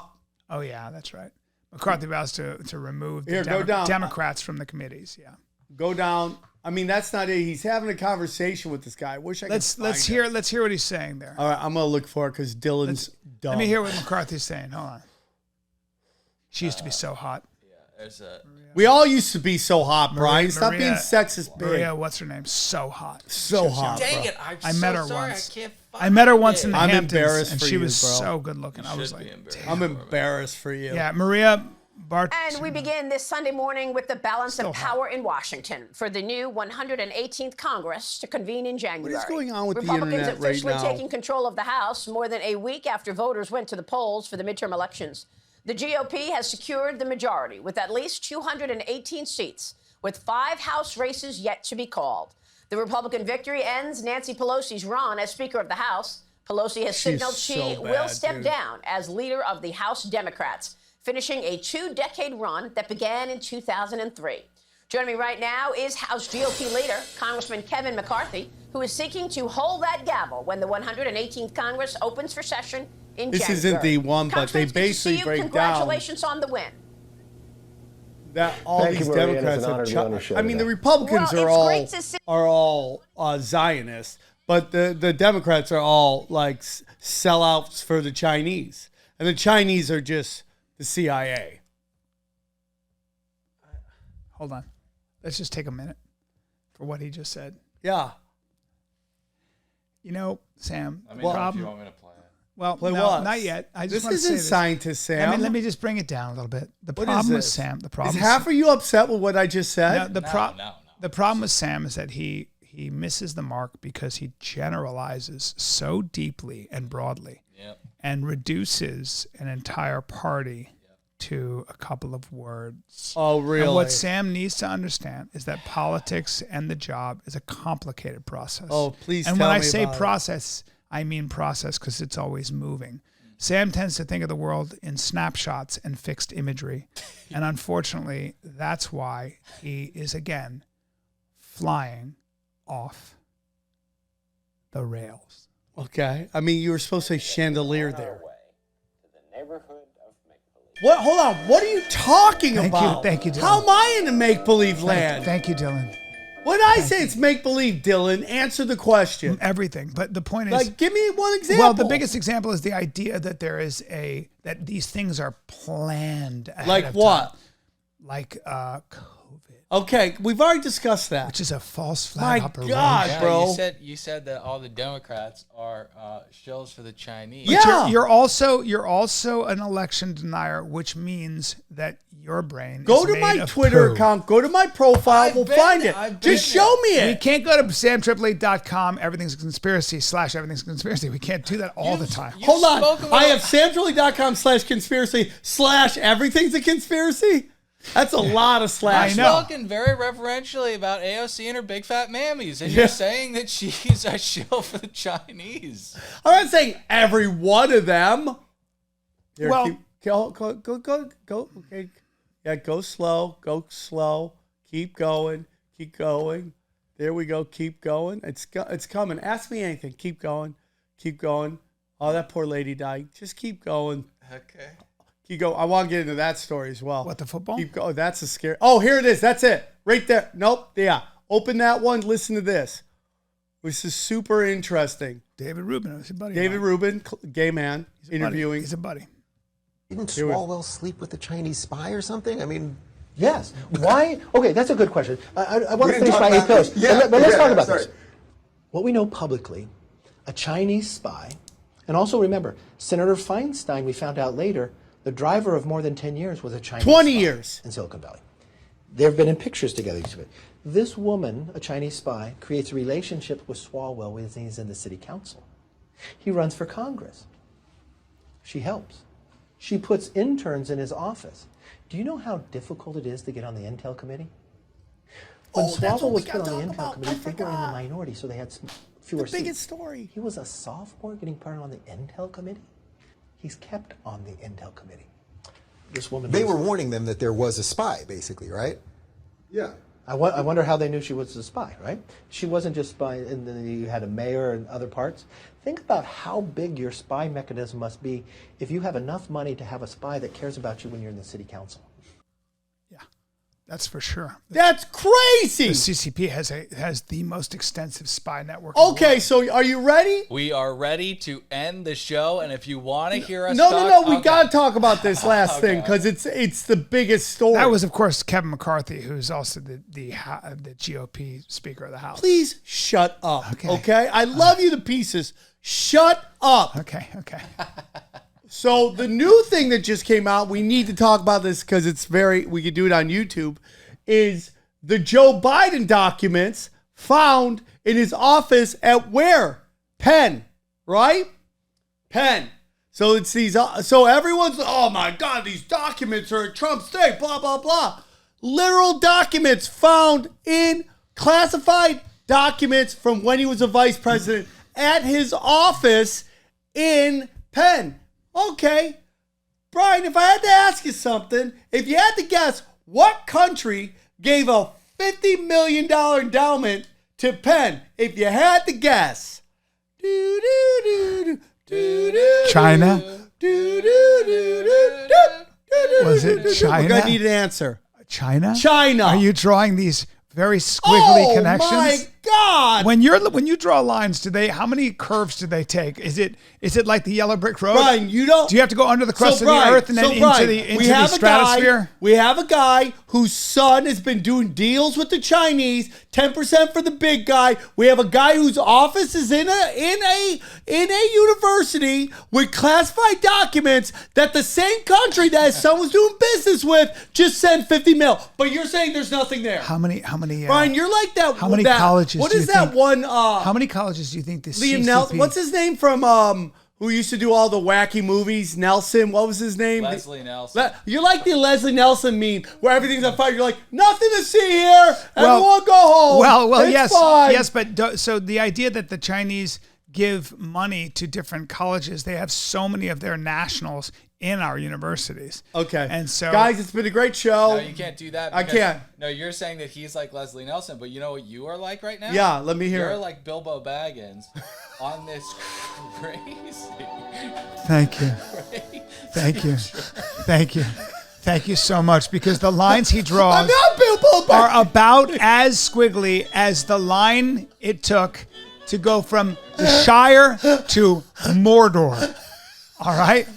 Oh, yeah, that's right. McCarthy vows to remove the Here, go down. Democrats from the committees. Yeah. Go down. I mean, that's not it. He's having a conversation with this guy. I wish I could Let's find hear it. let's hear what he's saying there. All right, I'm going to look for it because Dylan's dumb. Let me hear what McCarthy's saying. Hold on. She used to be so hot. We all used to be so hot, Brian. Stop Maria- being sexist, big. Maria, what's her name? So hot. So hot, Dang bro. it! I met her sorry, once. I can't I met her once in the I'm Hamptons, embarrassed and for she you, was bro. so good looking. I was should like, be embarrassed. I'm embarrassed for you. yeah, Maria Bart. And we begin this Sunday morning with the balance Still of power in Washington for the new 118th Congress to convene in January. What is going on with the Republicans internet right officially now? taking control of the House more than a week after voters went to the polls for the midterm elections. The GOP has secured the majority with at least 218 seats, with 5 House races yet to be called. The Republican victory ends Nancy Pelosi's run as Speaker of the House. Pelosi has signaled she so will bad, step dude. down as leader of the House Democrats, finishing a 2-decade run that began in 2003. Joining me right now is House GOP leader, Congressman Kevin McCarthy, who is seeking to hold that gavel when the 118th Congress opens for session in This January. isn't the one, but they Congressman, it's good to see basically you. break down. Congratulations on the win. that all Thank these you, Maria, and Democrats it's an honor have. to be on your show I mean, the today. Republicans Well, it's great to see- are all Zionists, but the Democrats are all like sellouts for the Chinese, and the Chinese are just the CIA. Hold on. Let's just take a minute for what he just said. Yeah. You know, Sam, Let me the know if problem. you want me to play it. Well, Play no, what? not yet. I just This want to say isn't this. scientist Sam. Let me just bring it down a little bit. The What problem is with this? Sam, the Is problem half of you upset with what I just said? no, No. the problem with Sam is that he misses the mark because he generalizes so deeply and broadly Yep. and reduces an entire party to a couple of words. Oh, really? And what Sam needs to understand is that politics and the job is a complicated process. Oh, please And tell when I me say about it. process, I mean process because it's always moving. Sam tends to think of the world in snapshots and fixed imagery. And unfortunately, that's why he is again flying off the rails. Okay. I mean, you were supposed to say chandelier there. What? Hold on. What are you talking Thank you. about? Thank you, Dylan. How am I in the make-believe land? Thank you, Dylan. What did I say? It's make-believe, Dylan. Answer the question. Everything. But the point is, Like, give me one example. well, the biggest example is the idea that that these things are planned ahead Like of what? time. Like COVID, Okay, we've already discussed that. which is a false flag My operation. God, Yeah, bro. you said that all the Democrats are shills for the Chinese. Yeah. You're also an election denier, which means that your brain Go is to made my of Twitter poo. account. Go to my profile. I've We'll been find there. it. I've been Just show me We it. can't go to samtripley.com, everything's a conspiracy / everything's a conspiracy. We can't do that all the time. you- Hold on. spoken I about- have samtrully.com/conspiracy/ everything's a conspiracy. That's a lot of slash. I know. Talking very reverentially about AOC and her big fat mammies, and you're saying that she's a shill for the Chinese. I'm not saying every one of them. Here, Well- go. Okay. Yeah, go slow. Go slow. Keep going. Keep going. There we go. Keep going. It's coming. Ask me anything. Keep going. Keep going. Oh, that poor lady died. Just keep going. Okay. Keep going. I want to get into that story as well. What, the football? Keep going. That's a scary. Oh, here it is. That's it. Right there. Nope. Yeah. Open that one. Listen to this. This is super interesting. David Rubin, his buddy. David of mine. Rubin, gay man, He's a buddy. interviewing. He's a buddy. Didn't Here we- Swalwell sleep with the Chinese spy or something? I mean, Yes. Why? Okay, that's a good question. I want We to didn't finish talk my about ethos. this. Yeah, But let's yeah, talk about sorry. this. What we know publicly, a Chinese spy, and also remember, Senator Feinstein, we found out later, the driver of more than 10 years was a Chinese 20 spy years. in Silicon Valley. They've been in pictures together. This woman, a Chinese spy, creates a relationship with Swalwell when he's in the city council. He runs for Congress. She helps. She puts interns in his office. Do you know how difficult it is to get on the Intel committee? When Oh, that's Swalwell what we was gotta put on the talk Intel about. committee, I they were in the forgot. minority, so they had fewer The biggest seats. story. He was a sophomore getting put on the Intel committee. He's kept on the Intel committee. This woman. they was- were warning them that there was a spy, basically, right? Yeah. I wonder how they knew she was a spy, right? She wasn't just spy, and then you had a mayor and other parts. Think about how big your spy mechanism must be if you have enough money to have a spy that cares about you when you're in the city council. Yeah, that's for sure. That's crazy. The CCP has the most extensive spy network. in the Okay, world. so are you ready? We are ready to end the show, and if you want to hear us No, talk, we okay. got to talk about this last thing Okay. because it's the biggest story. That was, of course, Kevin McCarthy, who's also the GOP Speaker of the House. Please shut up. Okay. Okay? I love you to pieces. Shut up. Okay. So the new thing that just came out, we need to talk about this because we could do it on YouTube, is the Joe Biden documents found in his office at where? Penn, right? Penn. So it's these, so everyone's, oh my God, these documents are at Trump's thing, blah, blah, blah. Literal documents found in classified documents from when he was a vice president at his office in Penn. Okay. Bryan, if I had to ask you something, if you had to guess what country gave a $50 million endowment to Penn, if you had to guess. China? Was it China? We're going to need an answer. China? China. Are you drawing these very squiggly connections? Oh my God! When you draw lines, how many curves do they take? Is it like the yellow brick road? Brian, you don't. Do you have to go under the crust of Brian, the earth and then into the stratosphere? We have a guy whose son has been doing deals with the Chinese, 10% for the big guy. We have a guy whose office is in a university with classified documents that the same country that his son was doing business with just sent 50 mil. But you're saying there's nothing there. How many? Brian, you're like that. How many colleges? What do is you that think, one? how many colleges do you think this? Liam Nelson. What's his name from who used to do all the wacky movies? Nelson. What was his name? Leslie Nelson. You're like the Leslie Nelson meme where everything's on fire. You're like, nothing to see here. Everyone go home. Well, it's yes, fine. yes, but so the idea that the Chinese give money to different colleges, they have so many of their nationals in our universities. Okay. And so, guys, it's been a great show. No, you can't do that. I can't. No, you're saying that he's like Leslie Nelson, but you know what you are like right now? Yeah, let me hear You're it. like Bilbo Baggins on this crazy. thank you. Thank you. Thank you. Thank you so much, because the lines he draws I'm not Bilbo Baggins. are about as squiggly as the line it took to go from the Shire to Mordor. All right?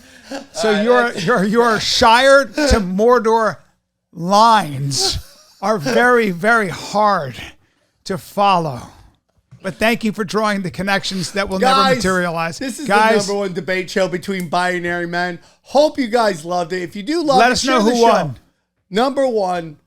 So your Shire to Mordor lines are very, very hard to follow. But thank you for drawing the connections that will never materialize. This is guys, the number one debate show between binary men. Hope you guys loved it. If you do love let it, us know share the who show. won. Number one,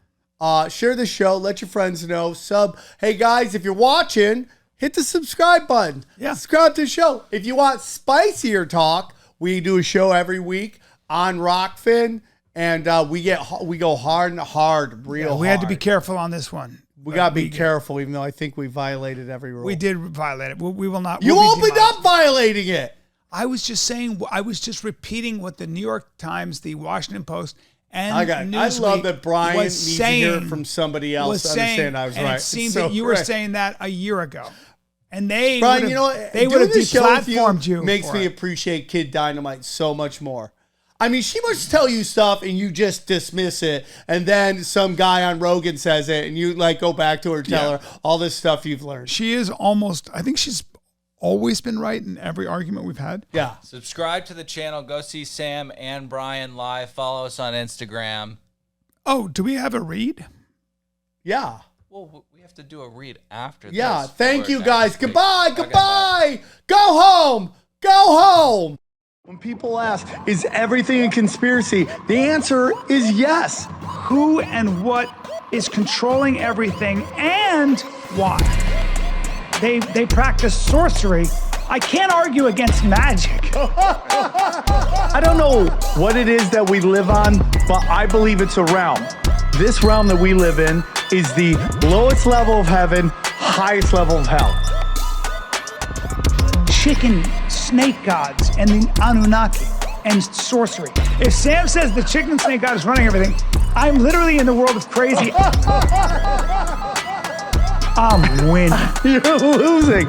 share the show. Let your friends know. Sub. Hey, guys, if you're watching, hit the subscribe button. Yeah. Subscribe to the show. If you want spicier talk, we do a show every week on Rokfin, and we go hard and hard, real hard. We had to be careful on this one. We got to be careful, even though I think we violated every rule. We did violate it. We will not. You we'll be opened demonized. up violating it. I was just repeating what the New York Times, the Washington Post, and I Newsweek love that Bryan was needs saying, to hear it from somebody else to understand I was and right. it seemed It's so that you were great. saying that a year ago. And they Bryan, would you know have, what? they would have Doing this show with deplatformed you. makes for me it. appreciate Kid Dynamite so much more. I mean, she must tell you stuff and you just dismiss it, and then some guy on Rogan says it, and you like go back to her, tell her all this stuff you've learned. She is almost. I think she's always been right in every argument we've had. Yeah. Subscribe to the channel. Go see Sam and Bryan live. Follow us on Instagram. Oh, do we have a read? Yeah. Well, we have to do a read after Yeah. this. Thank Or you, guys. next week. Goodbye. Okay, Goodbye. Go home. Go home. When people ask, is everything a conspiracy? The answer is yes. Who and what is controlling everything, and why? They practice sorcery. I can't argue against magic. I don't know what it is that we live on, but I believe it's a realm. This realm that we live in is the lowest level of heaven, highest level of hell. Chicken snake gods and the Anunnaki and sorcery. If Sam says the chicken snake god is running everything, I'm literally in the world of crazy. I'm winning. You're losing.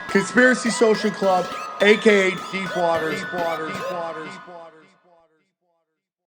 Conspiracy Social Club, aka Deep Waters. Deep Waters. Deep Waters. Deep Waters.